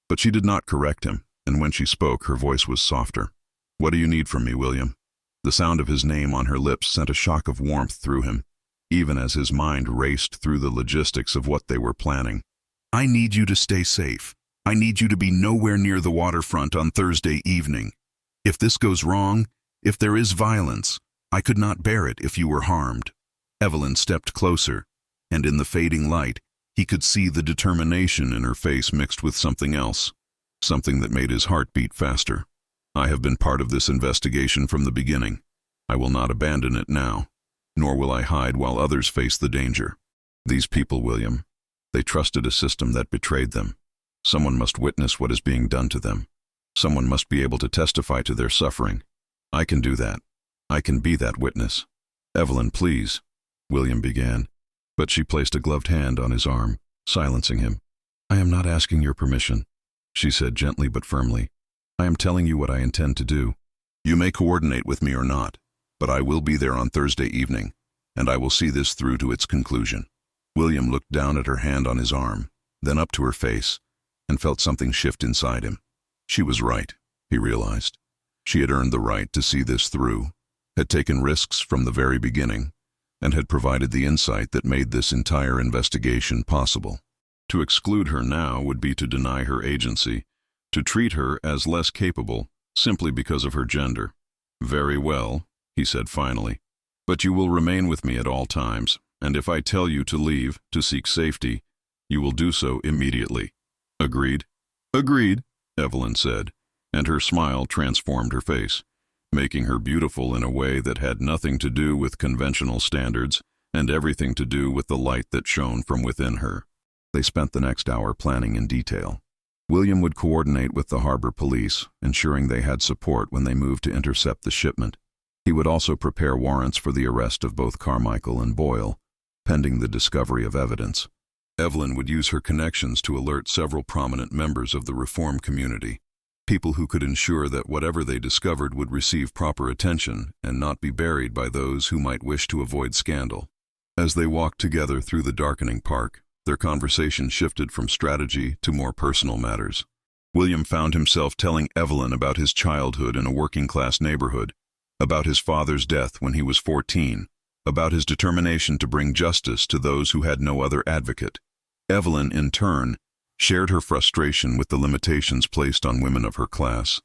But she did not correct him, and when she spoke, her voice was softer. What do you need from me, William? The sound of his name on her lips sent a shock of warmth through him, even as his mind raced through the logistics of what they were planning. I need you to stay safe. I need you to be nowhere near the waterfront on Thursday evening. If this goes wrong, if there is violence, I could not bear it if you were harmed. Evelyn stepped closer, and in the fading light, he could see the determination in her face mixed with something else, something that made his heart beat faster. I have been part of this investigation from the beginning. I will not abandon it now, nor will I hide while others face the danger. These people, William, they trusted a system that betrayed them. Someone must witness what is being done to them. Someone must be able to testify to their suffering. I can do that. I can be that witness. Evelyn, please, William began, but she placed a gloved hand on his arm, silencing him. I am not asking your permission, she said gently but firmly. I am telling you what I intend to do. You may coordinate with me or not, but I will be there on Thursday evening, and I will see this through to its conclusion. William looked down at her hand on his arm, then up to her face, and felt something shift inside him. She was right, he realized. She had earned the right to see this through, had taken risks from the very beginning, and had provided the insight that made this entire investigation possible. To exclude her now would be to deny her agency, to treat her as less capable simply because of her gender. Very well, he said finally, but you will remain with me at all times, and if I tell you to leave, to seek safety, you will do so immediately. Agreed? Agreed, Evelyn said, and her smile transformed her face, making her beautiful in a way that had nothing to do with conventional standards and everything to do with the light that shone from within her. They spent the next hour planning in detail. William would coordinate with the harbor police, ensuring they had support when they moved to intercept the shipment. He would also prepare warrants for the arrest of both Carmichael and Boyle, pending the discovery of evidence. Evelyn would use her connections to alert several prominent members of the reform community, people who could ensure that whatever they discovered would receive proper attention and not be buried by those who might wish to avoid scandal. As they walked together through the darkening park, their conversation shifted from strategy to more personal matters. William found himself telling Evelyn about his childhood in a working-class neighborhood, about his father's death when he was 14, about his determination to bring justice to those who had no other advocate. Evelyn, in turn, shared her frustration with the limitations placed on women of her class,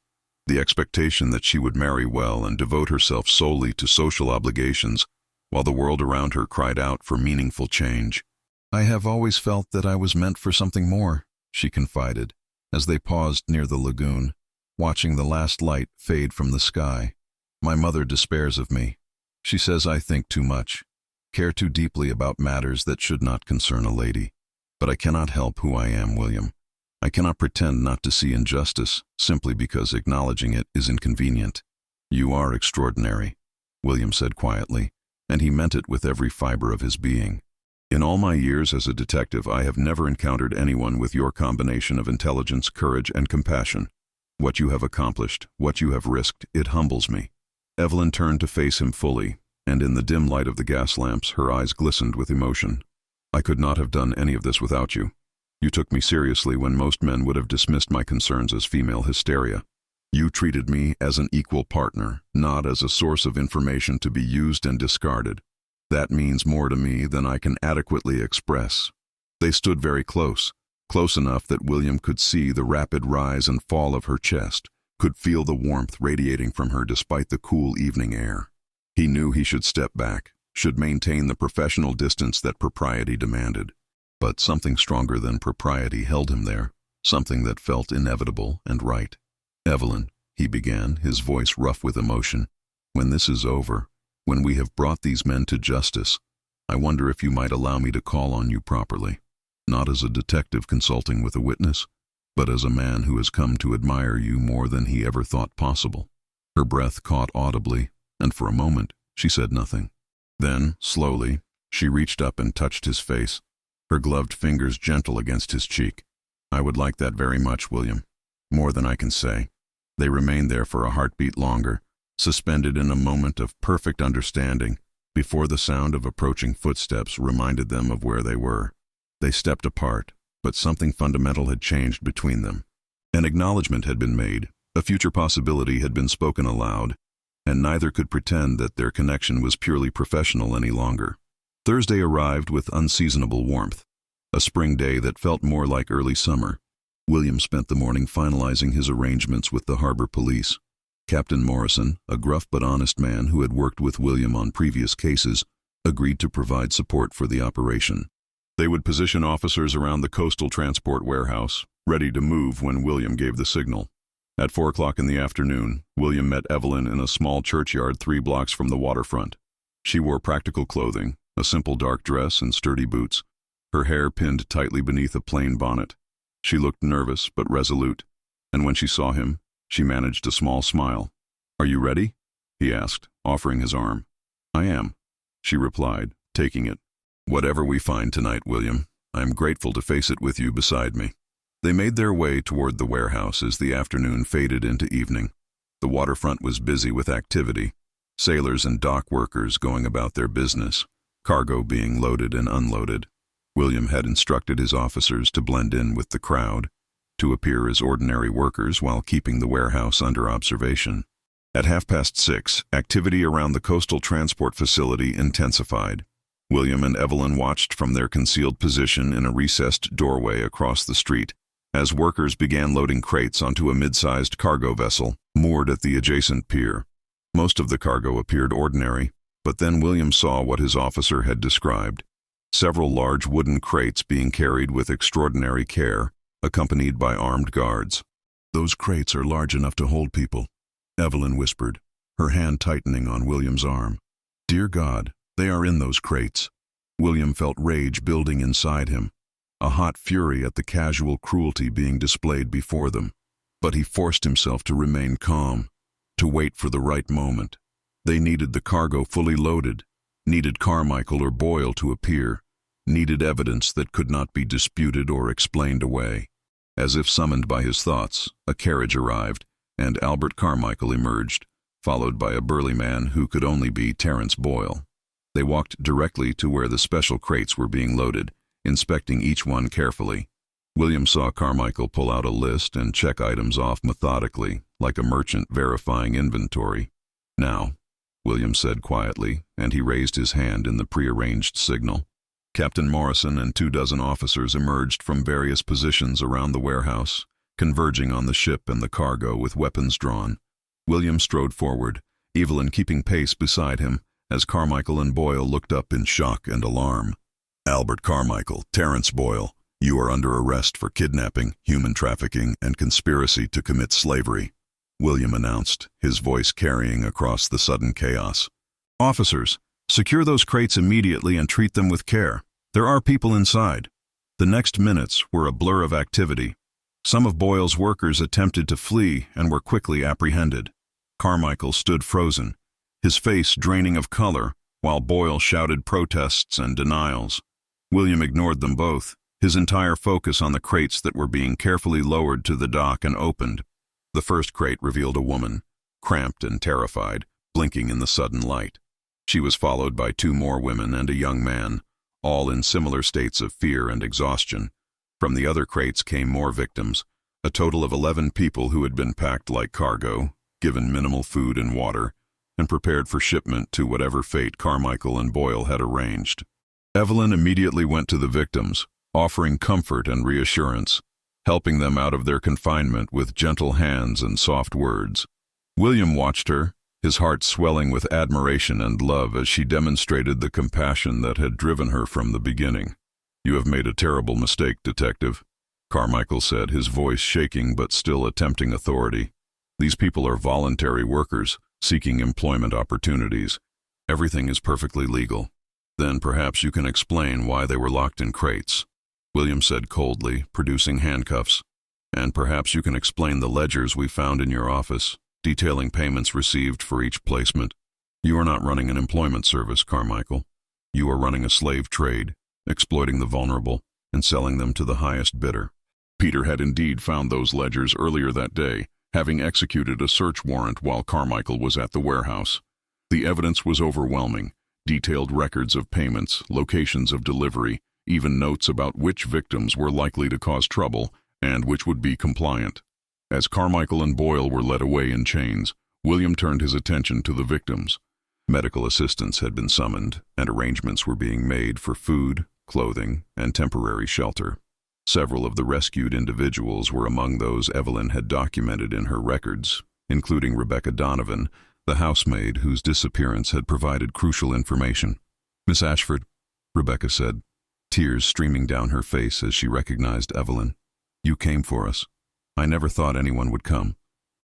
the expectation that she would marry well and devote herself solely to social obligations, while the world around her cried out for meaningful change. I have always felt that I was meant for something more, she confided, as they paused near the lagoon, watching the last light fade from the sky. My mother despairs of me. She says I think too much, care too deeply about matters that should not concern a lady. But I cannot help who I am, William. I cannot pretend not to see injustice simply because acknowledging it is inconvenient. You are extraordinary, William said quietly, and he meant it with every fiber of his being. In all my years as a detective, I have never encountered anyone with your combination of intelligence, courage, and compassion. What you have accomplished, what you have risked, it humbles me. Evelyn turned to face him fully, and in the dim light of the gas lamps, her eyes glistened with emotion. I could not have done any of this without you. You took me seriously when most men would have dismissed my concerns as female hysteria. You treated me as an equal partner, not as a source of information to be used and discarded. That means more to me than I can adequately express. They stood very close, close enough that William could see the rapid rise and fall of her chest, could feel the warmth radiating from her despite the cool evening air. He knew he should step back, should maintain the professional distance that propriety demanded. But something stronger than propriety held him there, something that felt inevitable and right. Evelyn, he began, his voice rough with emotion. "When this is over, when we have brought these men to justice, I wonder if you might allow me to call on you properly, not as a detective consulting with a witness, but as a man who has come to admire you more than he ever thought possible." Her breath caught audibly, and for a moment she said nothing. Then, slowly, she reached up and touched his face, her gloved fingers gentle against his cheek. "I would like that very much, William. More than I can say." They remained there for a heartbeat longer, suspended in a moment of perfect understanding, before the sound of approaching footsteps reminded them of where they were. They stepped apart, but something fundamental had changed between them. An acknowledgement had been made, a future possibility had been spoken aloud, and neither could pretend that their connection was purely professional any longer. Thursday arrived with unseasonable warmth, a spring day that felt more like early summer. William spent the morning finalizing his arrangements with the harbor police. Captain Morrison, a gruff but honest man who had worked with William on previous cases, agreed to provide support for the operation. They would position officers around the coastal transport warehouse, ready to move when William gave the signal. At 4 o'clock in the afternoon, William met Evelyn in a small churchyard 3 blocks from the waterfront. She wore practical clothing, a simple dark dress and sturdy boots, her hair pinned tightly beneath a plain bonnet. She looked nervous but resolute, and when she saw him, she managed a small smile. "Are you ready?" he asked, offering his arm. "I am," she replied, taking it. "Whatever we find tonight, William, I am grateful to face it with you beside me." They made their way toward the warehouse as the afternoon faded into evening. The waterfront was busy with activity, sailors and dock workers going about their business, cargo being loaded and unloaded. William had instructed his officers to blend in with the crowd, to appear as ordinary workers while keeping the warehouse under observation. At 6:30, activity around the coastal transport facility intensified. William and Evelyn watched from their concealed position in a recessed doorway across the street as workers began loading crates onto a mid-sized cargo vessel moored at the adjacent pier. Most of the cargo appeared ordinary, but then William saw what his officer had described: several large wooden crates being carried with extraordinary care, accompanied by armed guards. "Those crates are large enough to hold people," Evelyn whispered, her hand tightening on William's arm. "Dear God, they are in those crates." William felt rage building inside him, a hot fury at the casual cruelty being displayed before them. But he forced himself to remain calm, to wait for the right moment. They needed the cargo fully loaded, needed Carmichael or Boyle to appear, needed evidence that could not be disputed or explained away. As if summoned by his thoughts, a carriage arrived, and Albert Carmichael emerged, followed by a burly man who could only be Terence Boyle. They walked directly to where the special crates were being loaded, inspecting each one carefully. William saw Carmichael pull out a list and check items off methodically, like a merchant verifying inventory. "Now," William said quietly, and he raised his hand in the prearranged signal. Captain Morrison and 24 officers emerged from various positions around the warehouse, converging on the ship and the cargo with weapons drawn. William strode forward, Evelyn keeping pace beside him, as Carmichael and Boyle looked up in shock and alarm. "Albert Carmichael, Terence Boyle, you are under arrest for kidnapping, human trafficking, and conspiracy to commit slavery," William announced, his voice carrying across the sudden chaos. "Officers, secure those crates immediately and treat them with care. There are people inside." The next minutes were a blur of activity. Some of Boyle's workers attempted to flee and were quickly apprehended. Carmichael stood frozen, his face draining of color, while Boyle shouted protests and denials. William ignored them both, his entire focus on the crates that were being carefully lowered to the dock and opened. The first crate revealed a woman, cramped and terrified, blinking in the sudden light. She was followed by 2 more women and a young man, all in similar states of fear and exhaustion. From the other crates came more victims, a total of 11 people who had been packed like cargo, given minimal food and water, and prepared for shipment to whatever fate Carmichael and Boyle had arranged. Evelyn immediately went to the victims, offering comfort and reassurance, helping them out of their confinement with gentle hands and soft words. William watched her, his heart swelling with admiration and love as she demonstrated the compassion that had driven her from the beginning. "You have made a terrible mistake, Detective," Carmichael said, his voice shaking but still attempting authority. These people are voluntary workers, seeking employment opportunities. Everything is perfectly legal. Then perhaps you can explain why they were locked in crates," William said coldly, producing handcuffs. "And perhaps you can explain the ledgers we found in your office, detailing payments received for each placement. You are not running an employment service, Carmichael. You are running a slave trade, exploiting the vulnerable and selling them to the highest bidder." Peter had indeed found those ledgers earlier that day, having executed a search warrant while Carmichael was at the warehouse. The evidence was overwhelming: detailed records of payments, locations of delivery, even notes about which victims were likely to cause trouble and which would be compliant. As Carmichael and Boyle were led away in chains, William turned his attention to the victims. Medical assistance had been summoned, and arrangements were being made for food, clothing, and temporary shelter. Several of the rescued individuals were among those Evelyn had documented in her records, including Rebecca Donovan, the housemaid whose disappearance had provided crucial information. "Miss Ashford," Rebecca said, tears streaming down her face as she recognized Evelyn. "You came for us. I never thought anyone would come."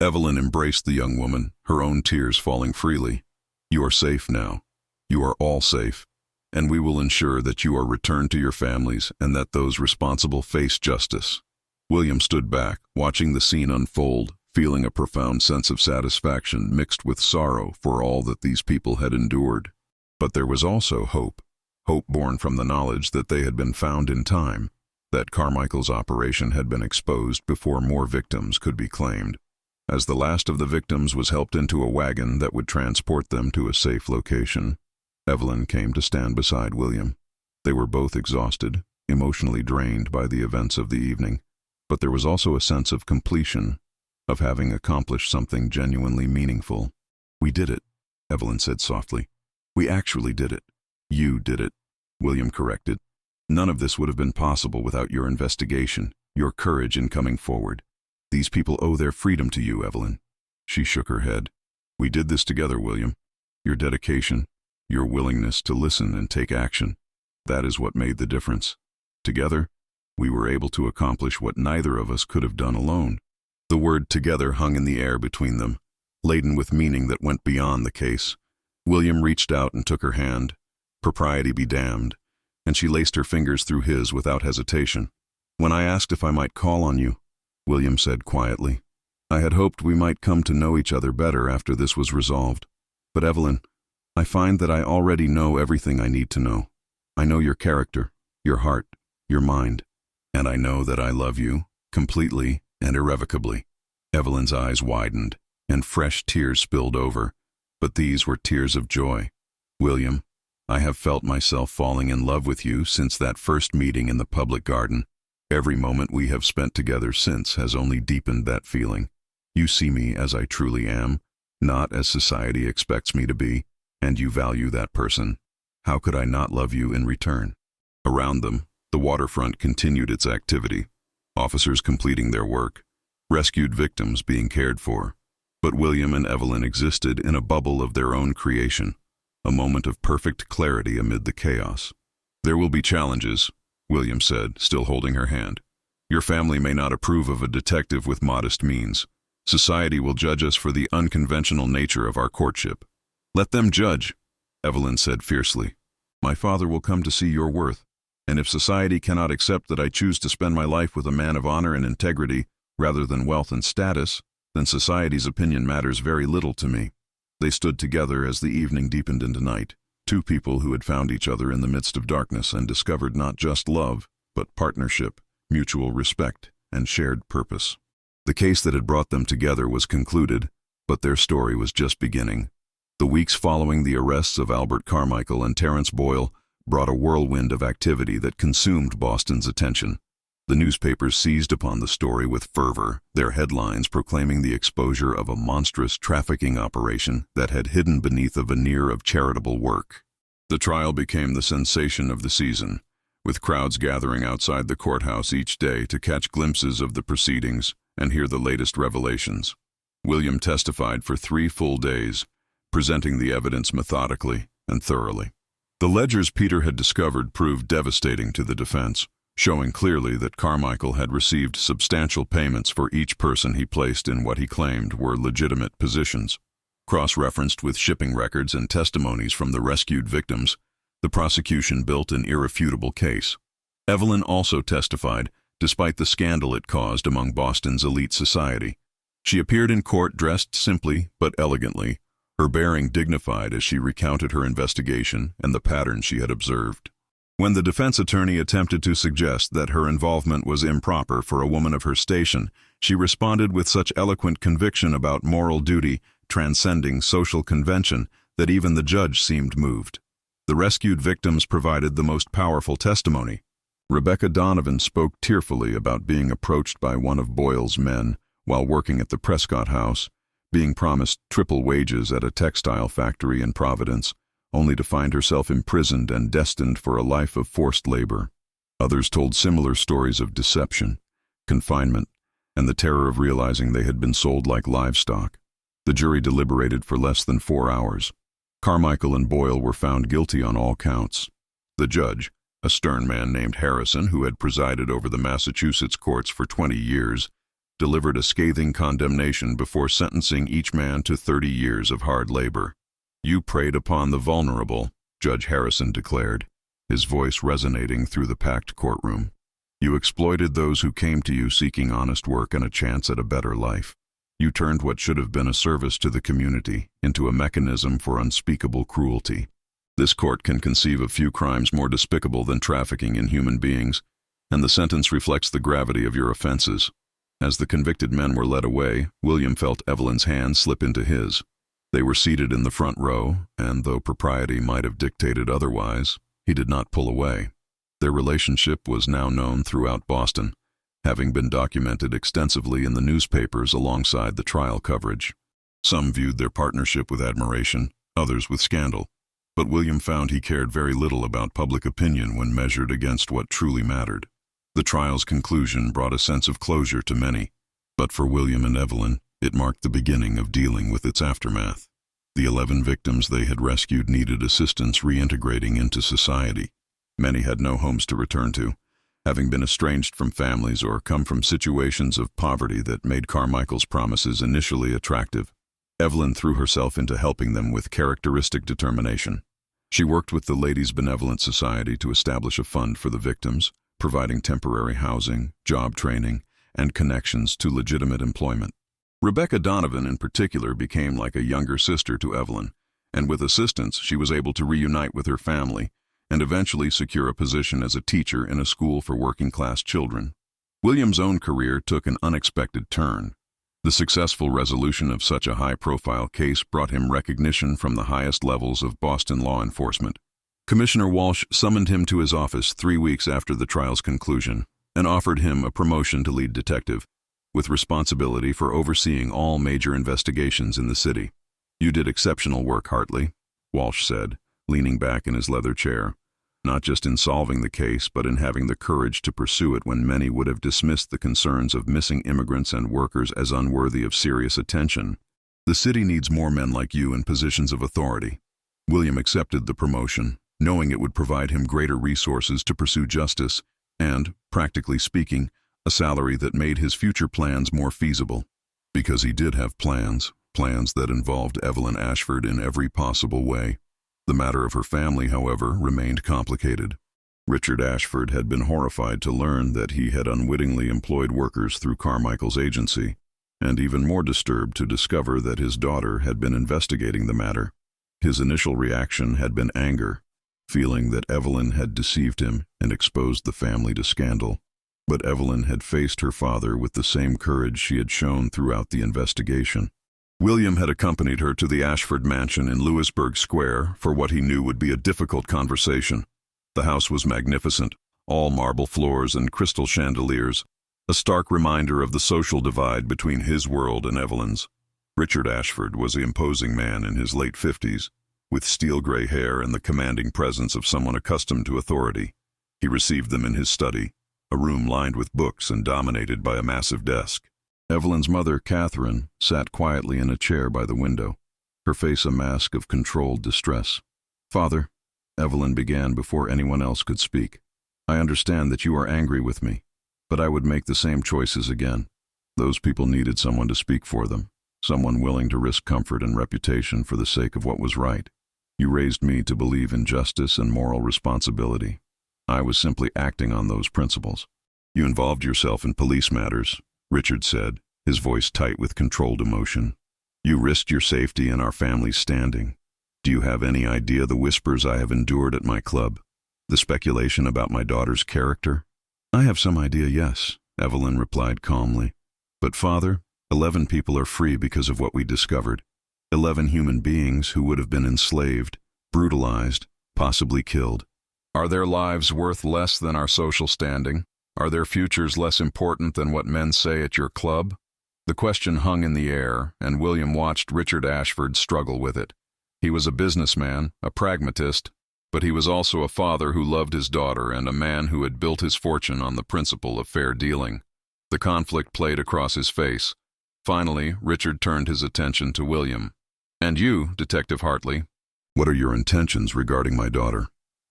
Evelyn embraced the young woman, her own tears falling freely. "You are safe now. You are all safe. And we will ensure that you are returned to your families and that those responsible face justice." William stood back, watching the scene unfold, feeling a profound sense of satisfaction mixed with sorrow for all that these people had endured. But there was also hope born from the knowledge that they had been found in time, that Carmichael's operation had been exposed before more victims could be claimed. As the last of the victims was helped into a wagon that would transport them to a safe location, Evelyn came to stand beside William. They were both exhausted, emotionally drained by the events of the evening, but there was also a sense of completion, of having accomplished something genuinely meaningful. "We did it," Evelyn said softly. "We actually did it." "You did it," William corrected. "None of this would have been possible without your investigation, your courage in coming forward. These people owe their freedom to you, Evelyn." She shook her head. "We did this together, William. Your dedication, your willingness to listen and take action, that is what made the difference. Together, we were able to accomplish what neither of us could have done alone." The word "together" hung in the air between them, laden with meaning that went beyond the case. William reached out and took her hand. Propriety be damned, and she laced her fingers through his without hesitation. "When I asked if I might call on you," William said quietly, "I had hoped we might come to know each other better after this was resolved. But Evelyn, I find that I already know everything I need to know. I know your character, your heart, your mind, and I know that I love you, completely and irrevocably." Evelyn's eyes widened, and fresh tears spilled over, but these were tears of joy. "William, I have felt myself falling in love with you since that first meeting in the public garden. Every moment we have spent together since has only deepened that feeling. You see me as I truly am, not as society expects me to be, and you value that person. How could I not love you in return?" Around them, the waterfront continued its activity, officers completing their work, rescued victims being cared for. But William and Evelyn existed in a bubble of their own creation, a moment of perfect clarity amid the chaos. "There will be challenges," William said, still holding her hand. "Your family may not approve of a detective with modest means. Society will judge us for the unconventional nature of our courtship." "Let them judge," Evelyn said fiercely. "My father will come to see your worth, and if society cannot accept that I choose to spend my life with a man of honor and integrity rather than wealth and status, then society's opinion matters very little to me." They stood together as the evening deepened into night, two people who had found each other in the midst of darkness and discovered not just love, but partnership, mutual respect, and shared purpose. The case that had brought them together was concluded, but their story was just beginning. The weeks following the arrests of Albert Carmichael and Terrence Boyle brought a whirlwind of activity that consumed Boston's attention. The newspapers seized upon the story with fervor, their headlines proclaiming the exposure of a monstrous trafficking operation that had hidden beneath a veneer of charitable work. The trial became the sensation of the season, with crowds gathering outside the courthouse each day to catch glimpses of the proceedings and hear the latest revelations. William testified for 3 full days, presenting the evidence methodically and thoroughly. The ledgers Peter had discovered proved devastating to the defense. showing clearly that Carmichael had received substantial payments for each person he placed in what he claimed were legitimate positions. Cross-referenced with shipping records and testimonies from the rescued victims, the prosecution built an irrefutable case. Evelyn also testified, despite the scandal it caused among Boston's elite society. She appeared in court dressed simply but elegantly, her bearing dignified as she recounted her investigation and the pattern she had observed. When the defense attorney attempted to suggest that her involvement was improper for a woman of her station, she responded with such eloquent conviction about moral duty transcending social convention that even the judge seemed moved. The rescued victims provided the most powerful testimony. Rebecca Donovan spoke tearfully about being approached by one of Boyle's men while working at the Prescott House, being promised triple wages at a textile factory in Providence, only to find herself imprisoned and destined for a life of forced labor. Others told similar stories of deception, confinement, and the terror of realizing they had been sold like livestock. The jury deliberated for less than 4 hours. Carmichael and Boyle were found guilty on all counts. The judge, a stern man named Harrison who had presided over the Massachusetts courts for 20 years, delivered a scathing condemnation before sentencing each man to 30 years of hard labor. "You preyed upon the vulnerable," Judge Harrison declared, his voice resonating through the packed courtroom. "You exploited those who came to you seeking honest work and a chance at a better life. You turned what should have been a service to the community into a mechanism for unspeakable cruelty. This court can conceive of few crimes more despicable than trafficking in human beings, and the sentence reflects the gravity of your offenses." As the convicted men were led away, William felt Evelyn's hand slip into his. They were seated in the front row, and though propriety might have dictated otherwise, he did not pull away. Their relationship was now known throughout Boston, having been documented extensively in the newspapers alongside the trial coverage. Some viewed their partnership with admiration, others with scandal, but William found he cared very little about public opinion when measured against what truly mattered. The trial's conclusion brought a sense of closure to many, but for William and Evelyn, it marked the beginning of dealing with its aftermath. The 11 victims they had rescued needed assistance reintegrating into society. Many had no homes to return to, having been estranged from families or come from situations of poverty that made Carmichael's promises initially attractive. Evelyn threw herself into helping them with characteristic determination. She worked with the Ladies' Benevolent Society to establish a fund for the victims, providing temporary housing, job training, and connections to legitimate employment. Rebecca Donovan in particular became like a younger sister to Evelyn, and with assistance she was able to reunite with her family and eventually secure a position as a teacher in a school for working-class children. William's own career took an unexpected turn. The successful resolution of such a high-profile case brought him recognition from the highest levels of Boston law enforcement. Commissioner Walsh summoned him to his office 3 weeks after the trial's conclusion and offered him a promotion to lead detective, with responsibility for overseeing all major investigations in the city. "You did exceptional work, Hartley," Walsh said, leaning back in his leather chair, "not just in solving the case, but in having the courage to pursue it when many would have dismissed the concerns of missing immigrants and workers as unworthy of serious attention. The city needs more men like you in positions of authority." William accepted the promotion, knowing it would provide him greater resources to pursue justice and, practically speaking, a salary that made his future plans more feasible. Because he did have plans that involved Evelyn Ashford in every possible way. The matter of her family, however, remained complicated. Richard Ashford had been horrified to learn that he had unwittingly employed workers through Carmichael's agency, and even more disturbed to discover that his daughter had been investigating the matter. His initial reaction had been anger, feeling that Evelyn had deceived him and exposed the family to scandal. But Evelyn had faced her father with the same courage she had shown throughout the investigation. William had accompanied her to the Ashford mansion in Louisburg Square for what he knew would be a difficult conversation. The house was magnificent, all marble floors and crystal chandeliers, a stark reminder of the social divide between his world and Evelyn's. Richard Ashford was an imposing man in his late 50s, with steel-gray hair and the commanding presence of someone accustomed to authority. He received them in his study, a room lined with books and dominated by a massive desk. Evelyn's mother, Catherine, sat quietly in a chair by the window, her face a mask of controlled distress. "Father," Evelyn began before anyone else could speak, I understand that you are angry with me, but I would make the same choices again. Those people needed someone to speak for them, someone willing to risk comfort and reputation for the sake of what was right. You raised me to believe in justice and moral responsibility. I was simply acting on those principles. You involved yourself in police matters, Richard said, his voice tight with controlled emotion. You risked your safety and our family's standing. Do you have any idea the whispers I have endured at my club? The speculation about my daughter's character? I have some idea, yes, Evelyn replied calmly. But Father, 11 people are free because of what we discovered. 11 human beings who would have been enslaved, brutalized, possibly killed. Are their lives worth less than our social standing? Are their futures less important than what men say at your club? The question hung in the air, and William watched Richard Ashford struggle with it. He was a businessman, a pragmatist, but he was also a father who loved his daughter and a man who had built his fortune on the principle of fair dealing. The conflict played across his face. Finally, Richard turned his attention to William. And you, Detective Hartley? What are your intentions regarding my daughter?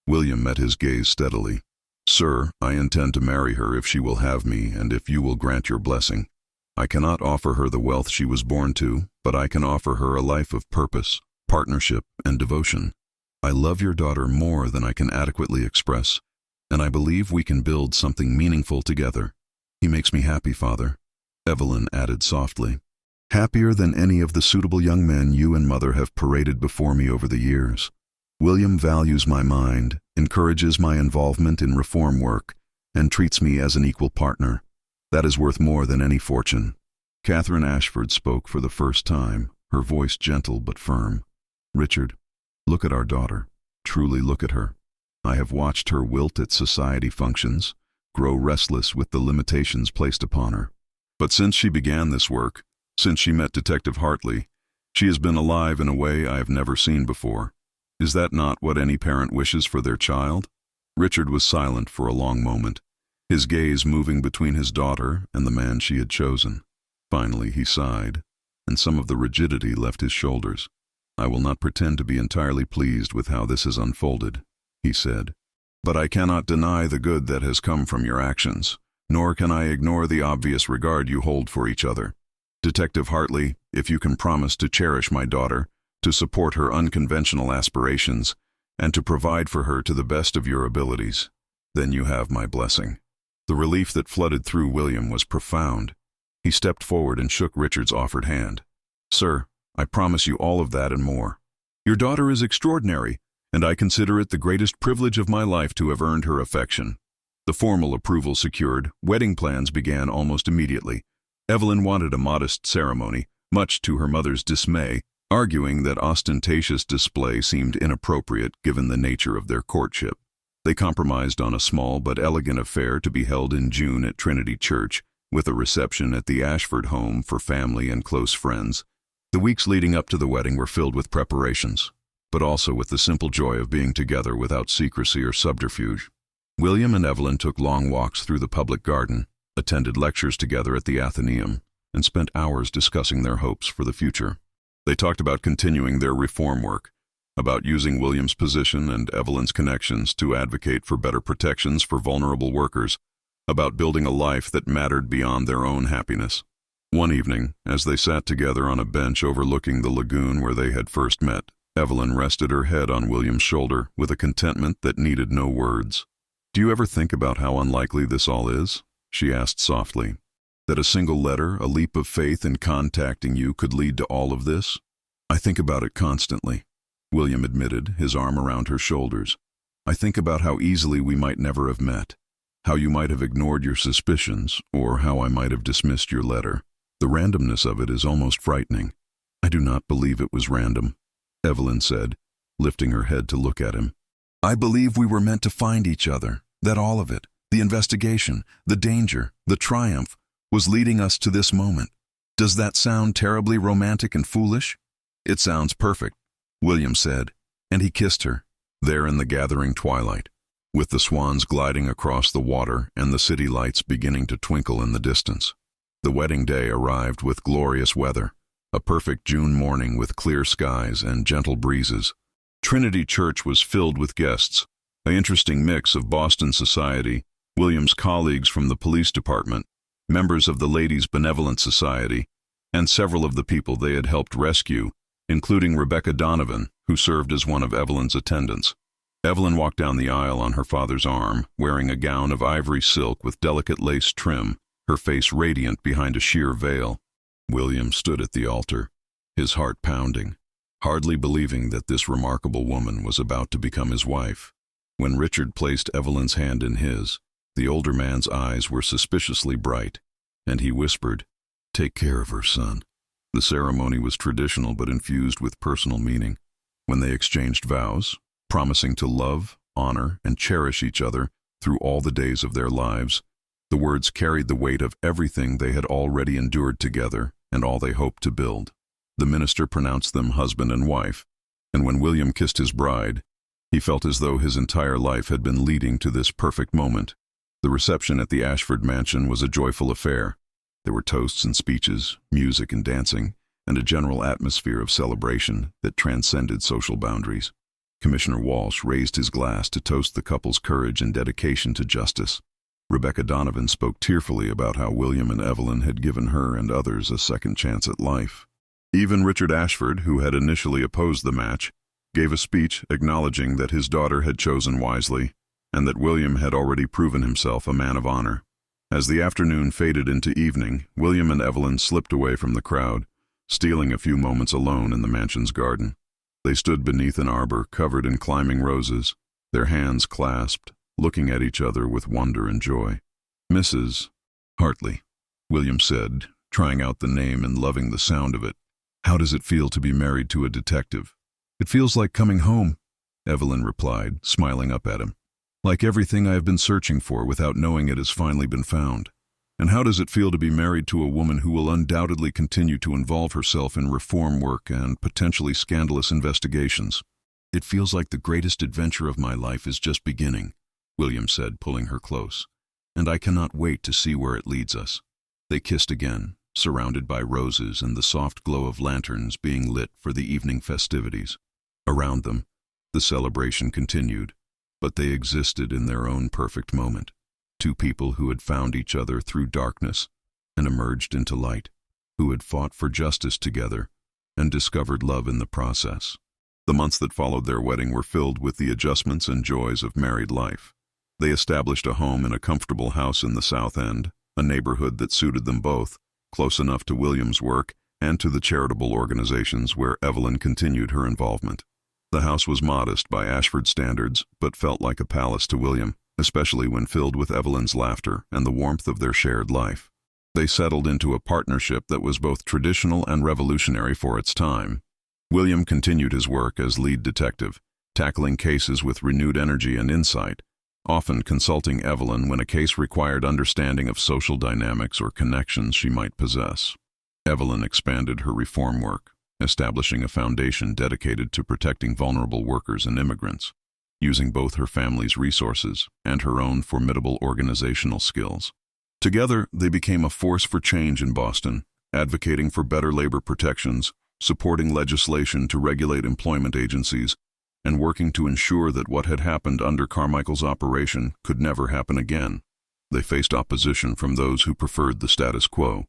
William met his gaze steadily. Sir, I intend to marry her if she will have me and if you will grant your blessing. I cannot offer her the wealth she was born to, but I can offer her a life of purpose, partnership, and devotion. I love your daughter more than I can adequately express, and I believe we can build something meaningful together. He makes me happy, Father, Evelyn added softly. Happier than any of the suitable young men you and Mother have paraded before me over the years. William values my mind, encourages my involvement in reform work, and treats me as an equal partner. That is worth more than any fortune. Catherine Ashford spoke for the first time, her voice gentle but firm. Richard, look at our daughter. Truly look at her. I have watched her wilt at society functions, grow restless with the limitations placed upon her. But since she began this work, since she met Detective Hartley, she has been alive in a way I have never seen before. Is that not what any parent wishes for their child? Richard was silent for a long moment, his gaze moving between his daughter and the man she had chosen. Finally he sighed, and some of the rigidity left his shoulders. I will not pretend to be entirely pleased with how this has unfolded, he said. But I cannot deny the good that has come from your actions, nor can I ignore the obvious regard you hold for each other. Detective Hartley, if you can promise to cherish my daughter, to support her unconventional aspirations, and to provide for her to the best of your abilities, then you have my blessing. The relief that flooded through William was profound. He stepped forward and shook Richard's offered hand. Sir, I promise you all of that and more. Your daughter is extraordinary, and I consider it the greatest privilege of my life to have earned her affection. The formal approval secured, wedding plans began almost immediately. Evelyn wanted a modest ceremony, much to her mother's dismay, arguing that ostentatious display seemed inappropriate given the nature of their courtship. They compromised on a small but elegant affair to be held in June at Trinity Church, with a reception at the Ashford home for family and close friends. The weeks leading up to the wedding were filled with preparations, but also with the simple joy of being together without secrecy or subterfuge. William and Evelyn took long walks through the public garden, attended lectures together at the Athenaeum, and spent hours discussing their hopes for the future. They talked about continuing their reform work, about using William's position and Evelyn's connections to advocate for better protections for vulnerable workers, about building a life that mattered beyond their own happiness. One evening, as they sat together on a bench overlooking the lagoon where they had first met, Evelyn rested her head on William's shoulder with a contentment that needed no words. Do you ever think about how unlikely this all is? She asked softly. That a single letter, a leap of faith in contacting you could lead to all of this? I think about it constantly, William admitted, his arm around her shoulders. I think about how easily we might never have met, how you might have ignored your suspicions, or how I might have dismissed your letter. The randomness of it is almost frightening. I do not believe it was random, Evelyn said, lifting her head to look at him. I believe we were meant to find each other, that all of it, the investigation, the danger, the triumph, was leading us to this moment. Does that sound terribly romantic and foolish? It sounds perfect, William said, and he kissed her, there in the gathering twilight, with the swans gliding across the water and the city lights beginning to twinkle in the distance. The wedding day arrived with glorious weather, a perfect June morning with clear skies and gentle breezes. Trinity Church was filled with guests, An interesting mix of Boston society, William's colleagues from the police department, members of the Ladies' Benevolent Society, and several of the people they had helped rescue, including Rebecca Donovan, who served as one of Evelyn's attendants. Evelyn walked down the aisle on her father's arm, wearing a gown of ivory silk with delicate lace trim, her face radiant behind a sheer veil. William stood at the altar, his heart pounding, hardly believing that this remarkable woman was about to become his wife. When Richard placed Evelyn's hand in his, the older man's eyes were suspiciously bright, and he whispered, "Take care of her, son." The ceremony was traditional but infused with personal meaning. When they exchanged vows, promising to love, honor, and cherish each other through all the days of their lives, the words carried the weight of everything they had already endured together and all they hoped to build. The minister pronounced them husband and wife, and when William kissed his bride, he felt as though his entire life had been leading to this perfect moment. The reception at the Ashford mansion was a joyful affair. There were toasts and speeches, music and dancing, and a general atmosphere of celebration that transcended social boundaries. Commissioner Walsh raised his glass to toast the couple's courage and dedication to justice. Rebecca Donovan spoke tearfully about how William and Evelyn had given her and others a second chance at life. Even Richard Ashford, who had initially opposed the match, gave a speech acknowledging that his daughter had chosen wisely and that William had already proven himself a man of honor. As the afternoon faded into evening, William and Evelyn slipped away from the crowd, stealing a few moments alone in the mansion's garden. They stood beneath an arbor covered in climbing roses, their hands clasped, looking at each other with wonder and joy. "Mrs. Hartley," William said, trying out the name and loving the sound of it. "How does it feel to be married to a detective?" "It feels like coming home," Evelyn replied, smiling up at him. "Like everything I have been searching for without knowing it has finally been found." "And how does it feel to be married to a woman who will undoubtedly continue to involve herself in reform work and potentially scandalous investigations?" "It feels like the greatest adventure of my life is just beginning," William said, pulling her close. "And I cannot wait to see where it leads us." They kissed again, surrounded by roses and the soft glow of lanterns being lit for the evening festivities. Around them, the celebration continued, but they existed in their own perfect moment. Two people who had found each other through darkness and emerged into light, who had fought for justice together and discovered love in the process. The months that followed their wedding were filled with the adjustments and joys of married life. They established a home in a comfortable house in the South End, a neighborhood that suited them both, close enough to William's work and to the charitable organizations where Evelyn continued her involvement. The house was modest by Ashford standards, but felt like a palace to William, especially when filled with Evelyn's laughter and the warmth of their shared life. They settled into a partnership that was both traditional and revolutionary for its time. William continued his work as lead detective, tackling cases with renewed energy and insight, often consulting Evelyn when a case required understanding of social dynamics or connections she might possess. Evelyn expanded her reform work, establishing a foundation dedicated to protecting vulnerable workers and immigrants, using both her family's resources and her own formidable organizational skills. Together, they became a force for change in Boston, advocating for better labor protections, supporting legislation to regulate employment agencies, and working to ensure that what had happened under Carmichael's operation could never happen again. They faced opposition from those who preferred the status quo,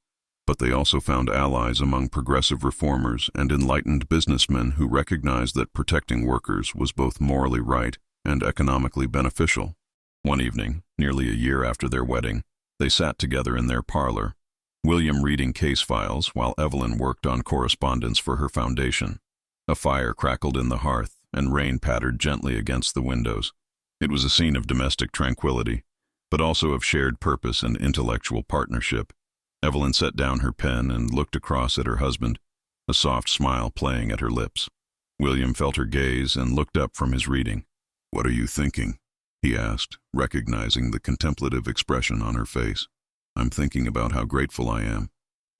but they also found allies among progressive reformers and enlightened businessmen who recognized that protecting workers was both morally right and economically beneficial. One evening, nearly a year after their wedding, they sat together in their parlor, William reading case files while Evelyn worked on correspondence for her foundation. A fire crackled in the hearth, and rain pattered gently against the windows. It was a scene of domestic tranquility, but also of shared purpose and intellectual partnership. Evelyn set down her pen and looked across at her husband, a soft smile playing at her lips. William felt her gaze and looked up from his reading. "What are you thinking?" he asked, recognizing the contemplative expression on her face. "I'm thinking about how grateful I am,"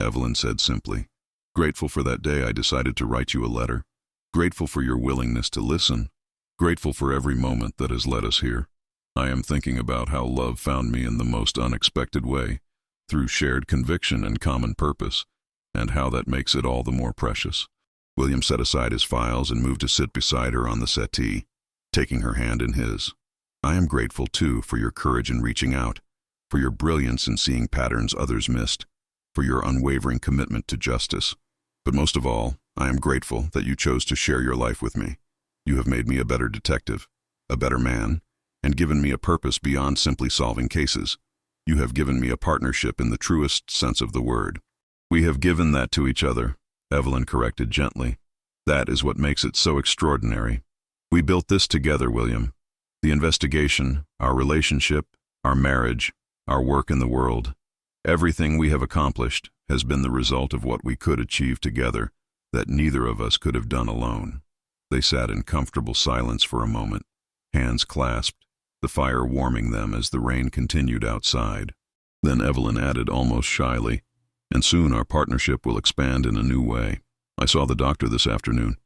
Evelyn said simply. "Grateful for that day I decided to write you a letter. Grateful for your willingness to listen. Grateful for every moment that has led us here. I am thinking about how love found me in the most unexpected way, through shared conviction and common purpose, and how that makes it all the more precious." William set aside his files and moved to sit beside her on the settee, taking her hand in his. I am grateful, too, for your courage in reaching out, for your brilliance in seeing patterns others missed, for your unwavering commitment to justice. But most of all, I am grateful that you chose to share your life with me. You have made me a better detective, a better man, and given me a purpose beyond simply solving cases. You have given me a partnership in the truest sense of the word. We have given that to each other, Evelyn corrected gently. That is what makes it so extraordinary. We built this together, William. The investigation, our relationship, our marriage, our work in the world. Everything we have accomplished has been the result of what we could achieve together that neither of us could have done alone. They sat in comfortable silence for a moment, hands clasped, the fire warming them as the rain continued outside. Then Evelyn added almost shyly, "And soon our partnership will expand in a new way. I saw the doctor this afternoon.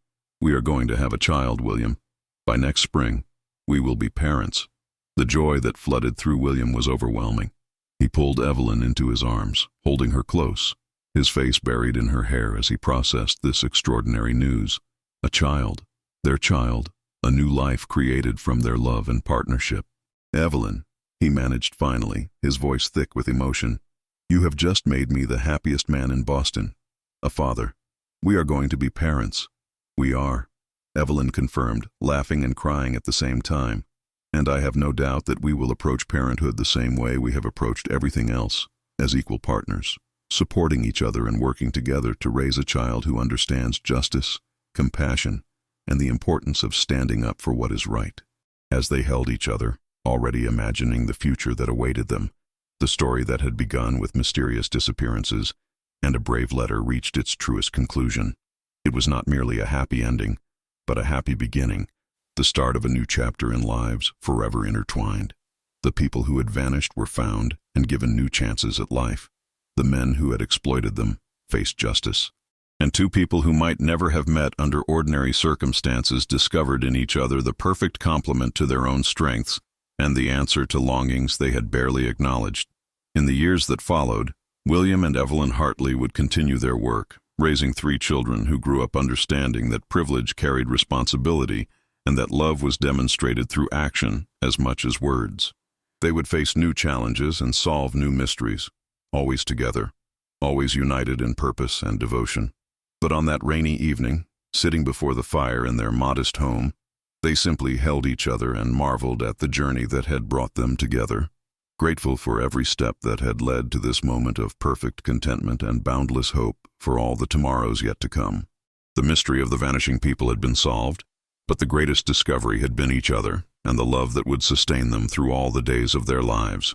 We are going to have a child, William. By next spring, we will be parents." The joy that flooded through William was overwhelming. He pulled Evelyn into his arms, holding her close, his face buried in her hair as he processed this extraordinary news. A child, their child, a new life created from their love and partnership. "Evelyn," he managed finally, his voice thick with emotion, "you have just made me the happiest man in Boston. A father. We are going to be parents." "We are," Evelyn confirmed, laughing and crying at the same time. "And I have no doubt that we will approach parenthood the same way we have approached everything else, as equal partners, supporting each other and working together to raise a child who understands justice, compassion, and the importance of standing up for what is right." As they held each other, already imagining the future that awaited them, the story that had begun with mysterious disappearances and a brave letter reached its truest conclusion. It was not merely a happy ending, but a happy beginning, the start of a new chapter in lives forever intertwined. The people who had vanished were found and given new chances at life. The men who had exploited them faced justice. And two people who might never have met under ordinary circumstances discovered in each other the perfect complement to their own strengths and the answer to longings they had barely acknowledged. In the years that followed, William and Evelyn Hartley would continue their work, raising 3 children who grew up understanding that privilege carried responsibility and that love was demonstrated through action as much as words. They would face new challenges and solve new mysteries, always together, always united in purpose and devotion. But on that rainy evening, sitting before the fire in their modest home, they simply held each other and marveled at the journey that had brought them together, grateful for every step that had led to this moment of perfect contentment and boundless hope for all the tomorrows yet to come. The mystery of the vanishing people had been solved, but the greatest discovery had been each other and the love that would sustain them through all the days of their lives.